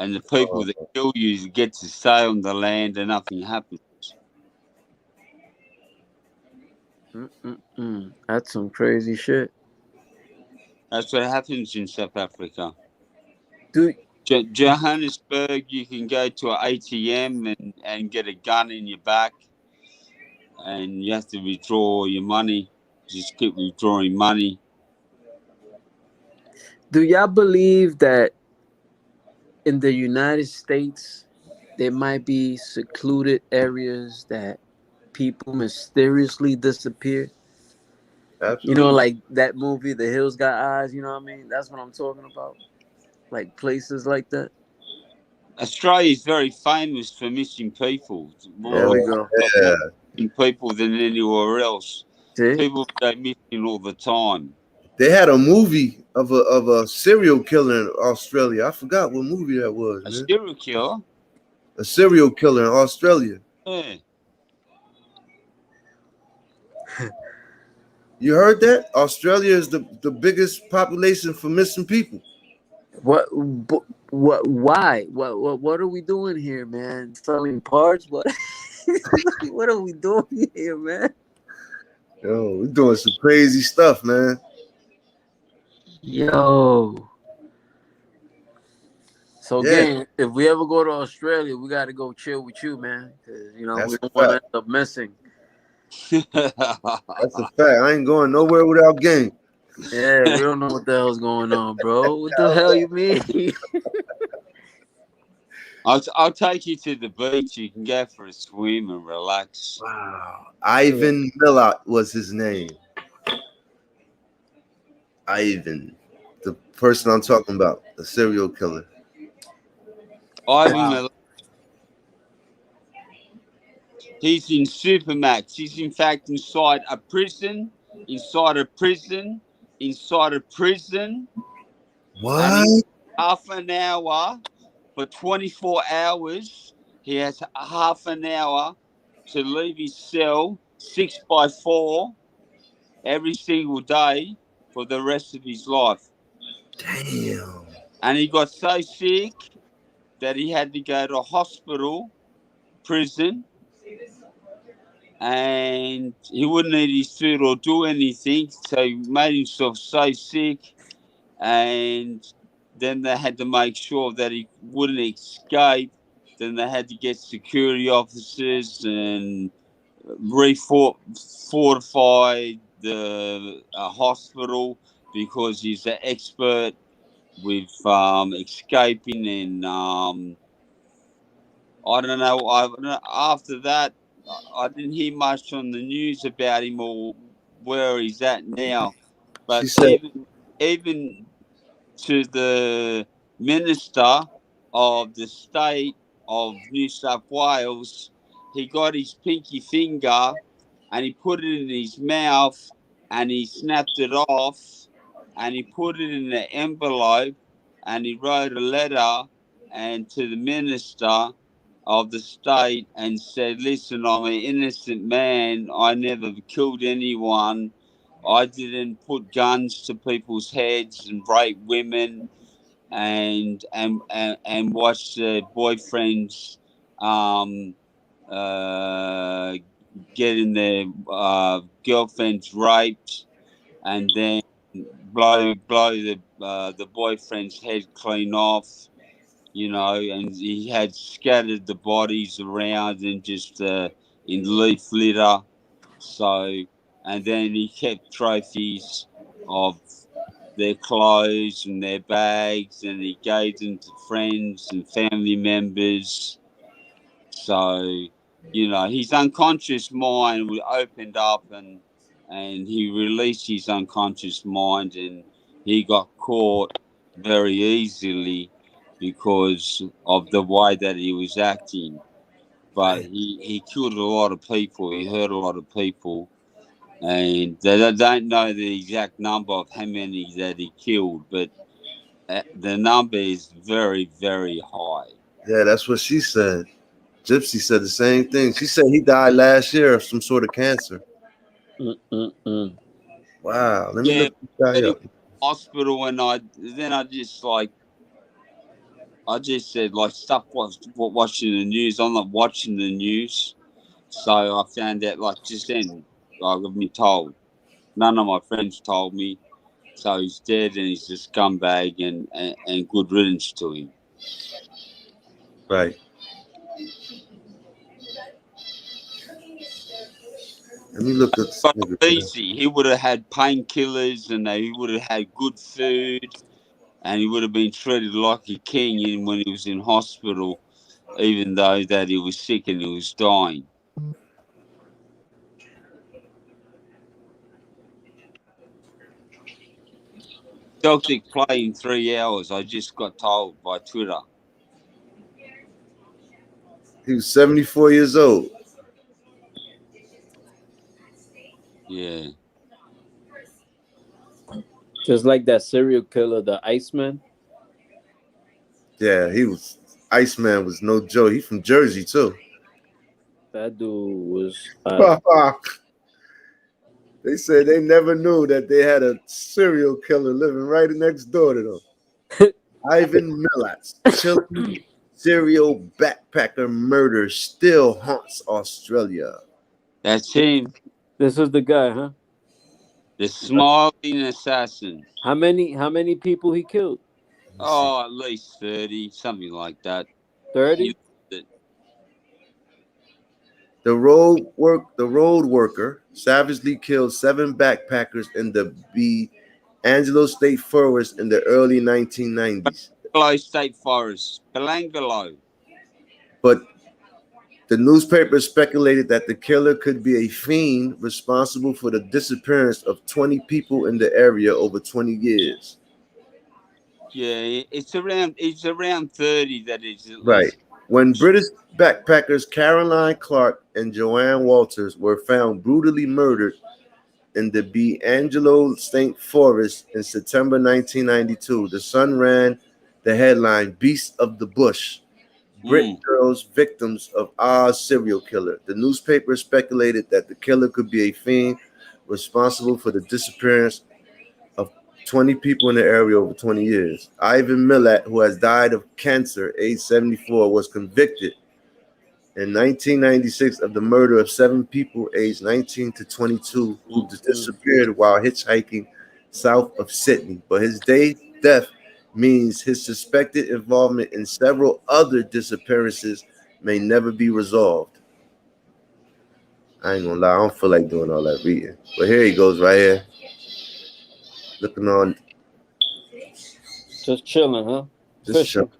and the people that kill you get to stay on the land and nothing happens. That's some crazy shit. That's what happens in South Africa. Dude, Johannesburg, you can go to an ATM and get a gun in your back, and you have to withdraw your money. Just keep withdrawing money. do y'all believe that in the United States there might be secluded areas that people mysteriously disappear? Absolutely. You know, like that movie, The Hills Got Eyes. You know what I mean? That's what I'm talking about. Like places like that. Australia is very famous for missing people. There we go. More missing people than anywhere else. See? People go missing all the time. They had a movie of a serial killer in Australia. I forgot what movie that was. A Man. serial killer? A serial killer in Australia. Yeah. You heard that? Australia is the biggest population for missing people. What? Why? What are we doing here, man? Selling parts? What? What are we doing here, man? Yo, we're doing some crazy stuff, man. Yo. So Yeah. again, if we ever go to Australia, we got to go chill with you, man. 'Cause, you know, That's we a don't want to fact. end up missing. That's a fact. I ain't going nowhere without game. Yeah, we don't know what the hell's going on, bro. What the hell you mean? I'll take you to the beach. You can go for a swim and relax. Wow. Ivan Miller was his name. Ivan, the person I'm talking about, the serial killer. Ivan Miller. He's in Supermax. He's in fact inside a prison, inside a prison, inside a prison. What? And half an hour for 24 hours. He has a half an hour to leave his cell 6x4 every single day for the rest of his life. Damn. And he got so sick that he had to go to a hospital, prison, and he wouldn't eat his food or do anything. So he made himself so sick, and then they had to make sure that he wouldn't escape. Then they had to get security officers and fortify the hospital because he's an expert with escaping. And I don't know. After that, I didn't hear much on the news about him or where he's at now. But even to the Minister of the State of New South Wales, he got his pinky finger and he put it in his mouth and he snapped it off and he put it in an envelope and he wrote a letter and to the Minister of the state and said, listen, I'm an innocent man. I never killed anyone. I didn't put guns to people's heads and rape women and watch their boyfriends getting their girlfriends raped and then blow the boyfriend's head clean off. You know, and he had scattered the bodies around and just in leaf litter. So, and then he kept trophies of their clothes and their bags, and he gave them to friends and family members. So, you know, his unconscious mind opened up and he released his unconscious mind, and he got caught very easily because of the way that he was acting. But he killed a lot of people. He hurt a lot of people. And they don't know the exact number of how many that he killed, but the number is very, very high. Yeah, that's what she said. Gypsy said the same thing. She said he died last year of some sort of cancer. Wow. Let me look this guy up. Hospital, and I just like I just said like stuff watching the news. I'm not watching the news, so I found out like just then. Like I've been told. None of my friends told me. So he's dead, and he's a scumbag, and good riddance to him. Right. Let me look at this But nigga, man. easy. He would have had painkillers, and he would have had good food, and he would have been treated like a king when he was in hospital, even though that he was sick and he was dying. Celtic play in 3 hours. I just got told by Twitter. He was 74 years old. Yeah. Just like that serial killer, the Iceman. Yeah, he was. Iceman was no joke. He from Jersey too. That dude was. They said they never knew that they had a serial killer living right next door to them. Ivan Milat's chilling serial backpacker murder still haunts Australia. That's him. This is the guy, huh? The smiling assassin. How many people he killed? Oh, at least 30, something like that. 30? The road worker savagely killed 7 backpackers in the Angelo State Forest in the early 1990s. Belanglo State Forest. Belanglo. But the newspaper speculated that the killer could be a fiend responsible for the disappearance of 20 people in the area over 20 years. Yeah, it's around 30 that is at Right. least. When British backpackers Caroline Clark and Joanne Walters were found brutally murdered in the Angelo State Forest in September 1992, the Sun ran the headline "Beasts of the Bush." Brit girls victims of Oz serial killer. The newspaper speculated that the killer could be a fiend responsible for the disappearance of 20 people in the area over 20 years. Ivan Milat, who has died of cancer, age 74, was convicted in 1996 of the murder of 7 people aged 19 to 22 who disappeared while hitchhiking south of Sydney. But his death means his suspected involvement in several other disappearances may never be resolved. I ain't gonna lie, I don't feel like doing all that reading. But here he goes right here. Looking on. Just chilling, huh? Just chilling.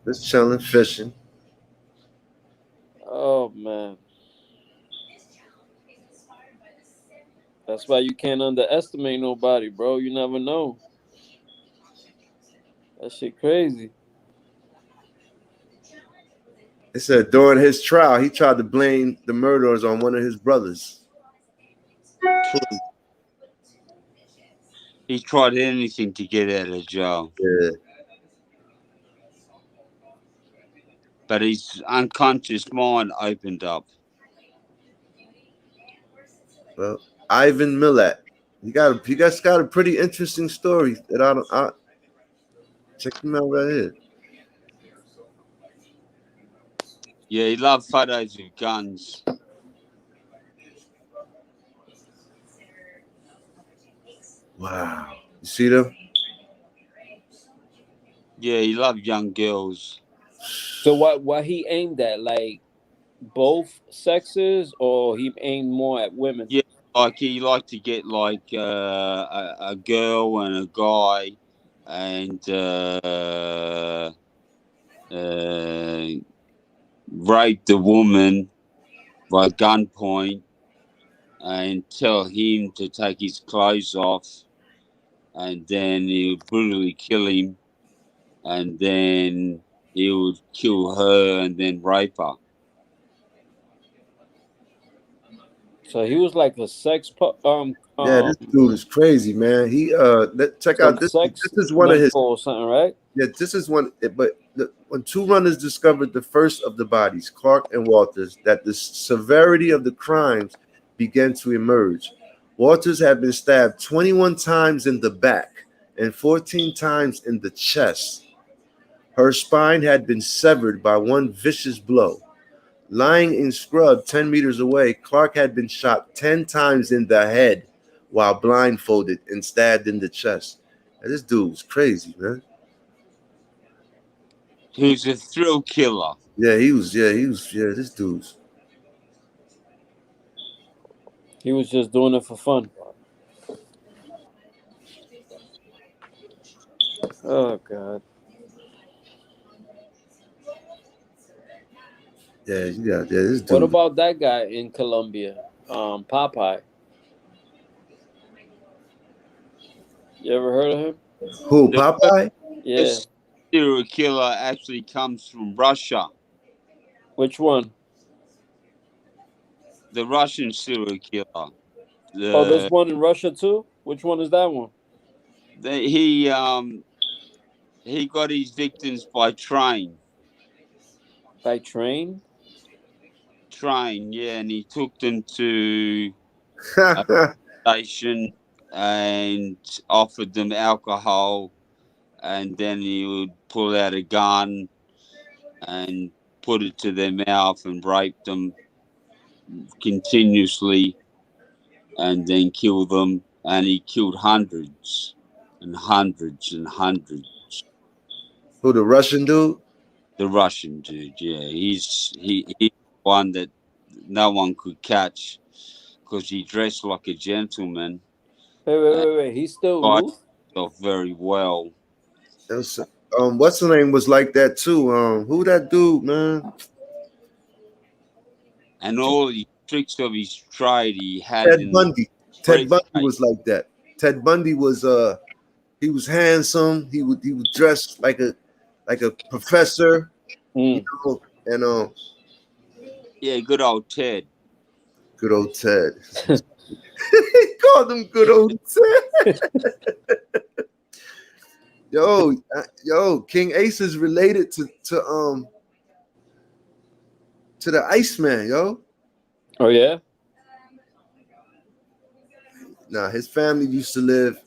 Just chilling, fishing. Oh man. That's why you can't underestimate nobody, bro. You never know. That shit crazy. It said during his trial, he tried to blame the murderers on one of his brothers. He tried anything to get out of jail. Yeah. But his unconscious mind opened up. Well, Ivan Milat. He got a pretty interesting story that I check him out right here. Yeah, he loved photos of guns. Wow. You see them? Yeah, he loved young girls. So what he aimed at, like both sexes, or he aimed more at women? Yeah, like he liked to get like a girl and a guy, and rape the woman by gunpoint, and tell him to take his clothes off, and then he would brutally kill him, and then he would kill her and then rape her. So he was like a sex Yeah, this dude is crazy, man. He check out this. This is one of his or something, right? Yeah, this is one. But when 2 runners discovered the first of the bodies, Clark and Walters, that the severity of the crimes began to emerge. Walters had been stabbed 21 times in the back and 14 times in the chest. Her spine had been severed by one vicious blow. Lying in scrub 10 meters away, Clark had been shot 10 times in the head while blindfolded and stabbed in the chest. And this dude was crazy, man. Who's a thrill killer. Yeah, this dude's. He was just doing it for fun. Oh God. This dude. What about that guy in Colombia? Popeye. You ever heard of him? Who, Popeye? Yeah. This serial killer actually comes from Russia. Which one? The Russian serial killer. There's one in Russia too? Which one is that one? He got his victims by train. By train? Train, yeah, and he took them to a station and offered them alcohol, and then he would pull out a gun and put it to their mouth and rape them continuously and then kill them. And he killed hundreds and hundreds and hundreds. Who, the Russian dude? The Russian dude, yeah. He's one that no one could catch because he dressed like a gentleman. Wait. He's still loose? Himself very well. What's the name was like that too? Who that dude, man? And all the tricks of his trade he had. Ted Bundy. Ted Bundy was like that. Ted Bundy was he was handsome. He would dress like a professor, you know, and yeah, good old Ted. Good old Ted. He called him good old Ted. Yo, King Ace is related to the Iceman, yo. Oh yeah. Nah, his family used to live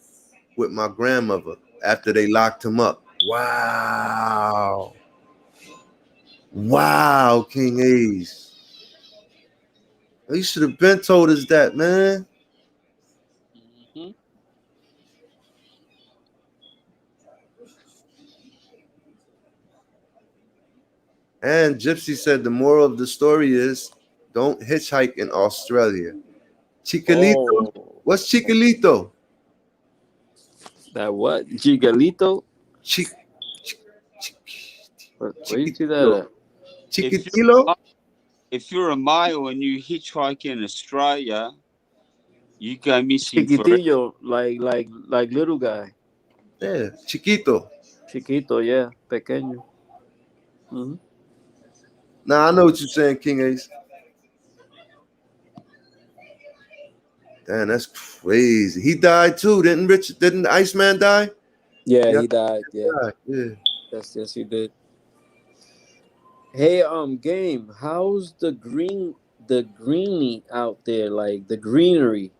with my grandmother after they locked him up. Wow, King Ace. You should have been told us that, man. Mm-hmm. And Gypsy said the moral of the story is don't hitchhike in Australia. Chiquilito. Oh. What's Chiquilito? That what? Gigalito? Where you see that at? Chiquitilo? If you're a male and you hitchhike in Australia, you go missing Chiquitillo, like little guy. Yeah, Chiquito. Chiquito, yeah, pequeño. Mm-hmm. Nah, I know what you're saying, King Ace. Damn, that's crazy. He died too, didn't Richard? Didn't the Iceman die? Yeah, he died. Yeah. Yeah. Yes, he did. Hey, Game, how's the greeny out there? Like the greenery.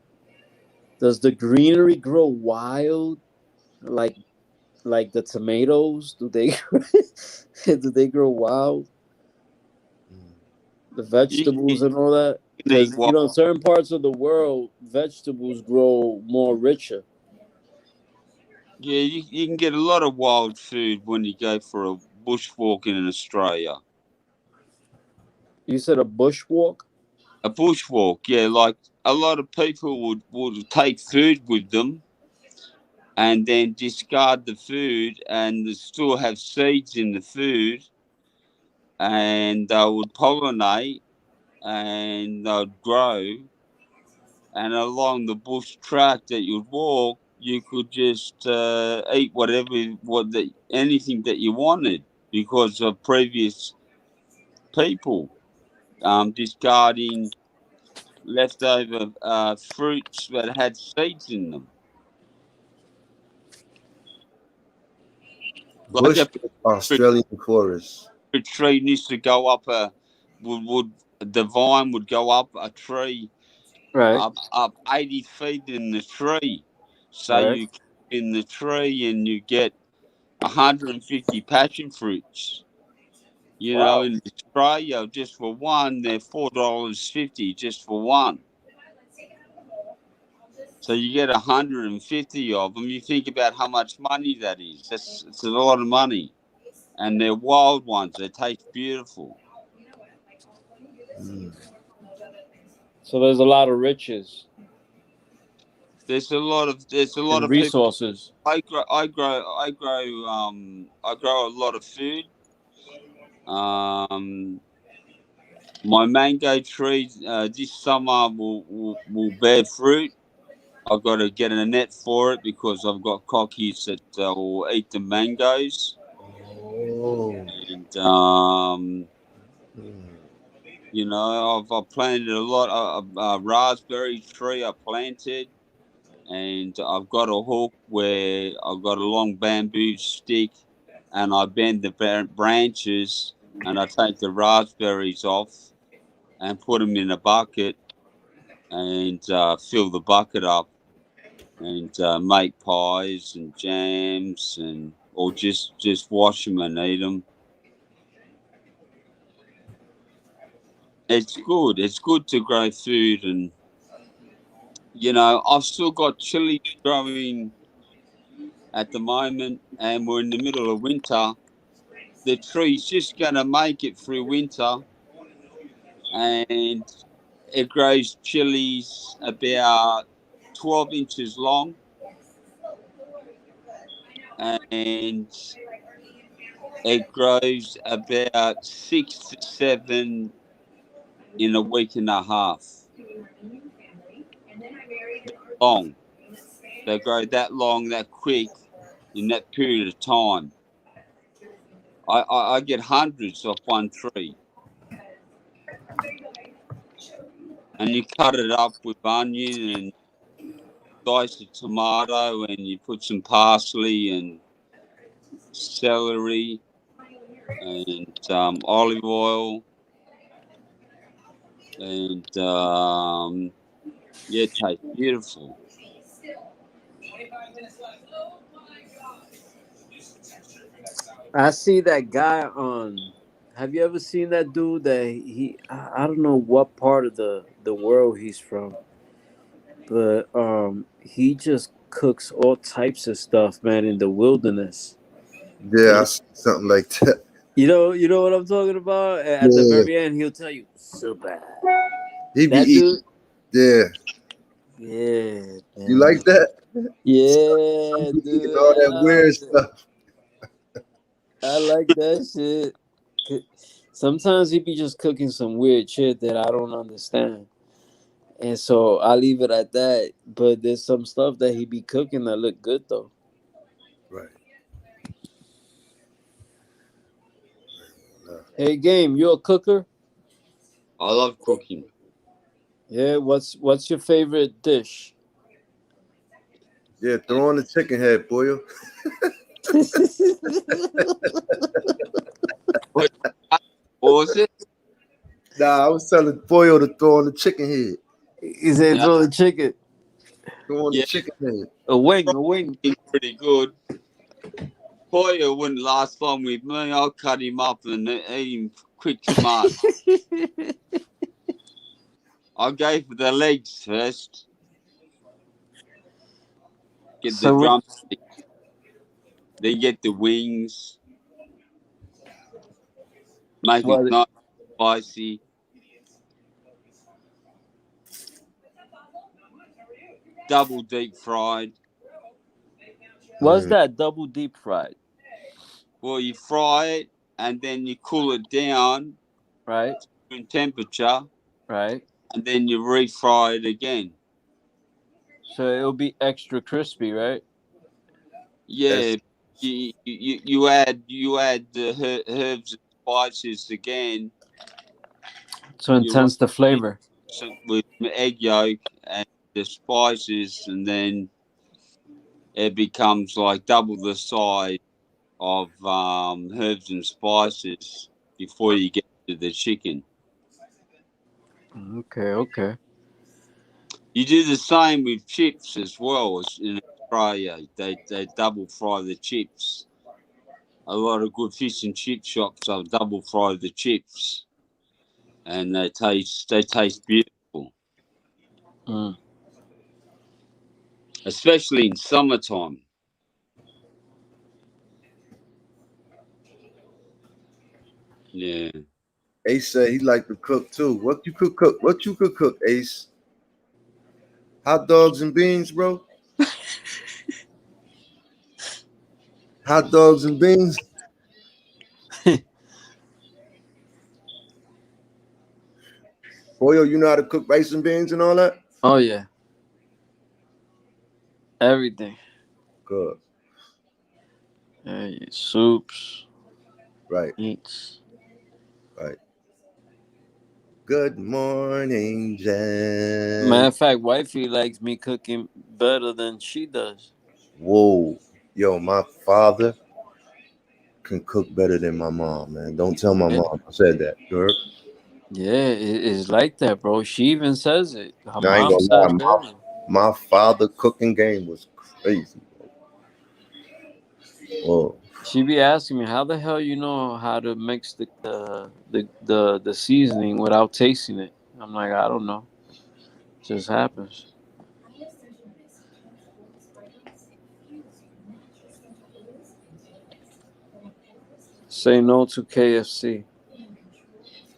Does the greenery grow wild? Like the tomatoes? Do they grow wild? The vegetables and all that? Because certain parts of the world, vegetables grow more richer. Yeah, you can get a lot of wild food when you go for a bushwalk in Australia. You said a bushwalk? A bushwalk, yeah. Like a lot of people would take food with them and then discard the food and still have seeds in the food, and they would pollinate and they'd grow. And along the bush track that you'd walk, you could just eat anything that you wanted because of previous people discarding leftover fruits that had seeds in them. Bush Australian forest. A tree needs to go up the vine would go up a tree, right, up 80 feet in the tree. So right. you in the tree and you get 150 passion fruits. You know, in Australia, just for one, they're $4.50 just for one. So you get 150 of them. You think about how much money that is. It's a lot of money. And they're wild ones. They taste beautiful. So there's a lot of riches There's a lot of and people. resources. I grow a lot of food. My mango tree this summer will bear fruit. I've got to get a net for it because I've got cockies that will eat the mangoes. And you know, I've planted a lot of raspberry tree. I planted, and I've got a hook where I've got a long bamboo stick, and I bend the branches, and I take the raspberries off, and put them in a bucket, and fill the bucket up, and make pies and jams, and or just wash them and eat them. It's good. It's good to grow food, and you know, I've still got chili growing at the moment, and we're in the middle of winter. The tree's just going to make it through winter, and it grows chilies about 12 inches long, and it grows about 6 to 7 in a week and a half. Long. They grow that long, that quick, in that period of time. I get hundreds off one tree. And you cut it up with onion and dice a tomato, and you put some parsley and celery and olive oil, and yeah, it tastes beautiful. I see that guy on. Have you ever seen that dude? That I don't know what part of the world he's from, but he just cooks all types of stuff, man, in the wilderness. Yeah, I see something like that. You know what I'm talking about. At the Yeah. very end, he'll tell you super. He be That eating. dude. Yeah. Yeah. You Man. like that? Yeah, He eating dude. all that weird stuff. I like that shit. Sometimes he be just cooking some weird shit that I don't understand. And so I leave it at that. But there's some stuff that he be cooking that look good though. Right. Hey Game, you a cooker? I love cooking. Yeah, what's your favorite dish? Yeah, throw on the chicken head, boy. What was it? Nah, I was telling Boyo to throw on the chicken head. He said throw the chicken. Throw on the chicken head. A wing. He's pretty good. Boyer wouldn't last long with me. I'll cut him up and eat him quick smart. I'll go for the legs first. Get the drumstick. Then get the wings. Make it nice, spicy. Double deep fried. What's that? Double deep fried. Well, you fry it and then you cool it down, right, to room temperature, right, and then you refry it again. So it'll be extra crispy, right? Yeah, you add the herbs and spices again. To enhance the flavor. With egg yolk and the spices, and then it becomes like double the size of herbs and spices before you get to the chicken. Okay. You do the same with chips as well as in Australia. They double fry the chips. a lot of good fish and chip shops. I'll double fry the chips, and they taste beautiful, especially in summertime. Yeah. Ace said he like to cook too. What you could cook? What you could cook, Ace? Hot dogs and beans, bro. Hot dogs and beans. Boyo, you know how to cook rice and beans and all that? Oh yeah. Everything. Good. Hey, soups. Right. Meats. Right. Good morning, Jen. Matter of fact, wifey likes me cooking better than she does. Whoa. Yo, my father can cook better than my mom, man. Don't tell my mom I said that. You heard? Yeah, it's like that, bro. She even says it. Her I ain't mom gonna says lie. it. My father cooking game was crazy. Whoa. She be asking me, how the hell you know how to mix the seasoning without tasting it? I'm like, I don't know. It just happens. Say no to KFC.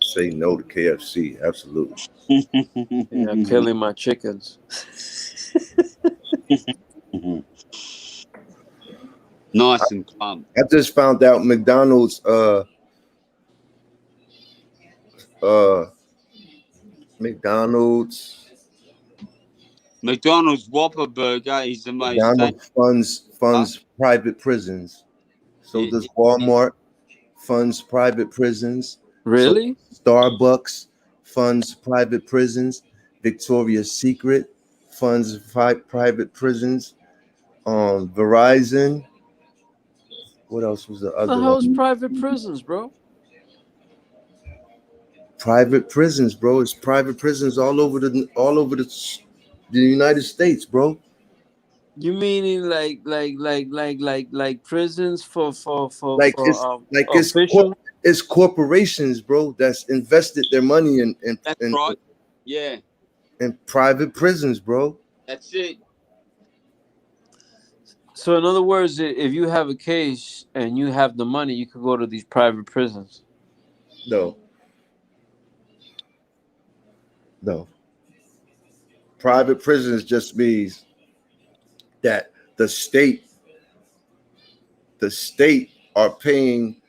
Say no to KFC. Absolutely. Yeah, killing my chickens. Nice and plump. I just found out McDonald's McDonald's Whopper Burger is the most McDonald's funds private prisons. So does Walmart funds private prisons. Really? So Starbucks funds private prisons. Victoria's Secret funds private prisons. Verizon. What else was the What the other hell is one? private prisons, bro? Private prisons, bro. It's private prisons all over the United States, bro. You meaning like prisons for Like official? it's corporations, bro, that's invested their money in That's right. Yeah. in private prisons, bro. That's it. So in other words, if you have a case and you have the money, you could go to these private prisons. No. Private prisons just means that the state are paying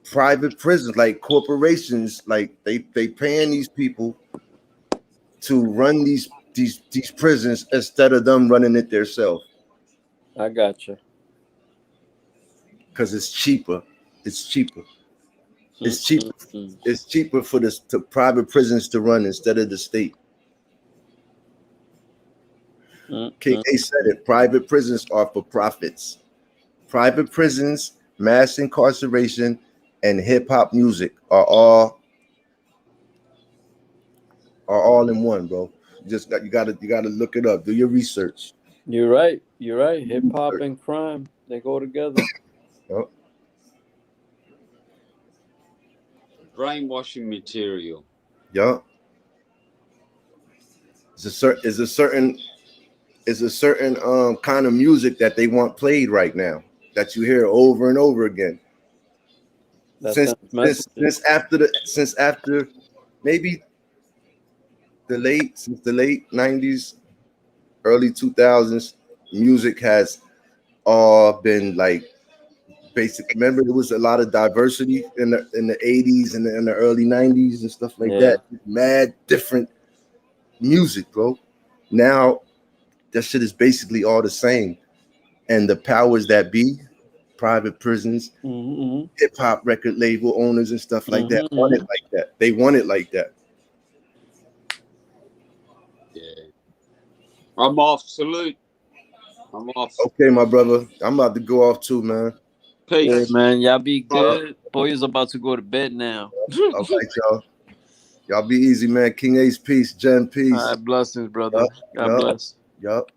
private prisons, like corporations, like they paying these people to run these prisons instead of them running it themselves. I gotcha. Because it's cheaper. It's cheaper. It's cheaper. It's cheaper for the private prisons to run instead of the state. KA said it. Private prisons are for profits. Private prisons, mass incarceration, and hip hop music are all in one, bro. You gotta look it up. Do your research. You're right. Hip hop and crime, they go together. Yep. Brainwashing material. Yup. It's a certain kind of music that they want played right now that you hear over and over again. Since after maybe the late 90s, early 2000s, music has all been like basic. Remember, there was a lot of diversity in the 80s and in the early 90s and stuff like that. Mad different music, bro. Now that shit is basically all the same. And the powers that be, private prisons, hip hop record label owners and stuff like that want it like that. They want it like that. Yeah. I'm off. Salute. I'm off. Okay, my brother. I'm about to go off too, man. Hey, man, y'all be good. Boy is about to go to bed now. All right, y'all. Y'all be easy, man. King Ace, peace. Jen, peace. All right, blessings, brother. God bless. Yup.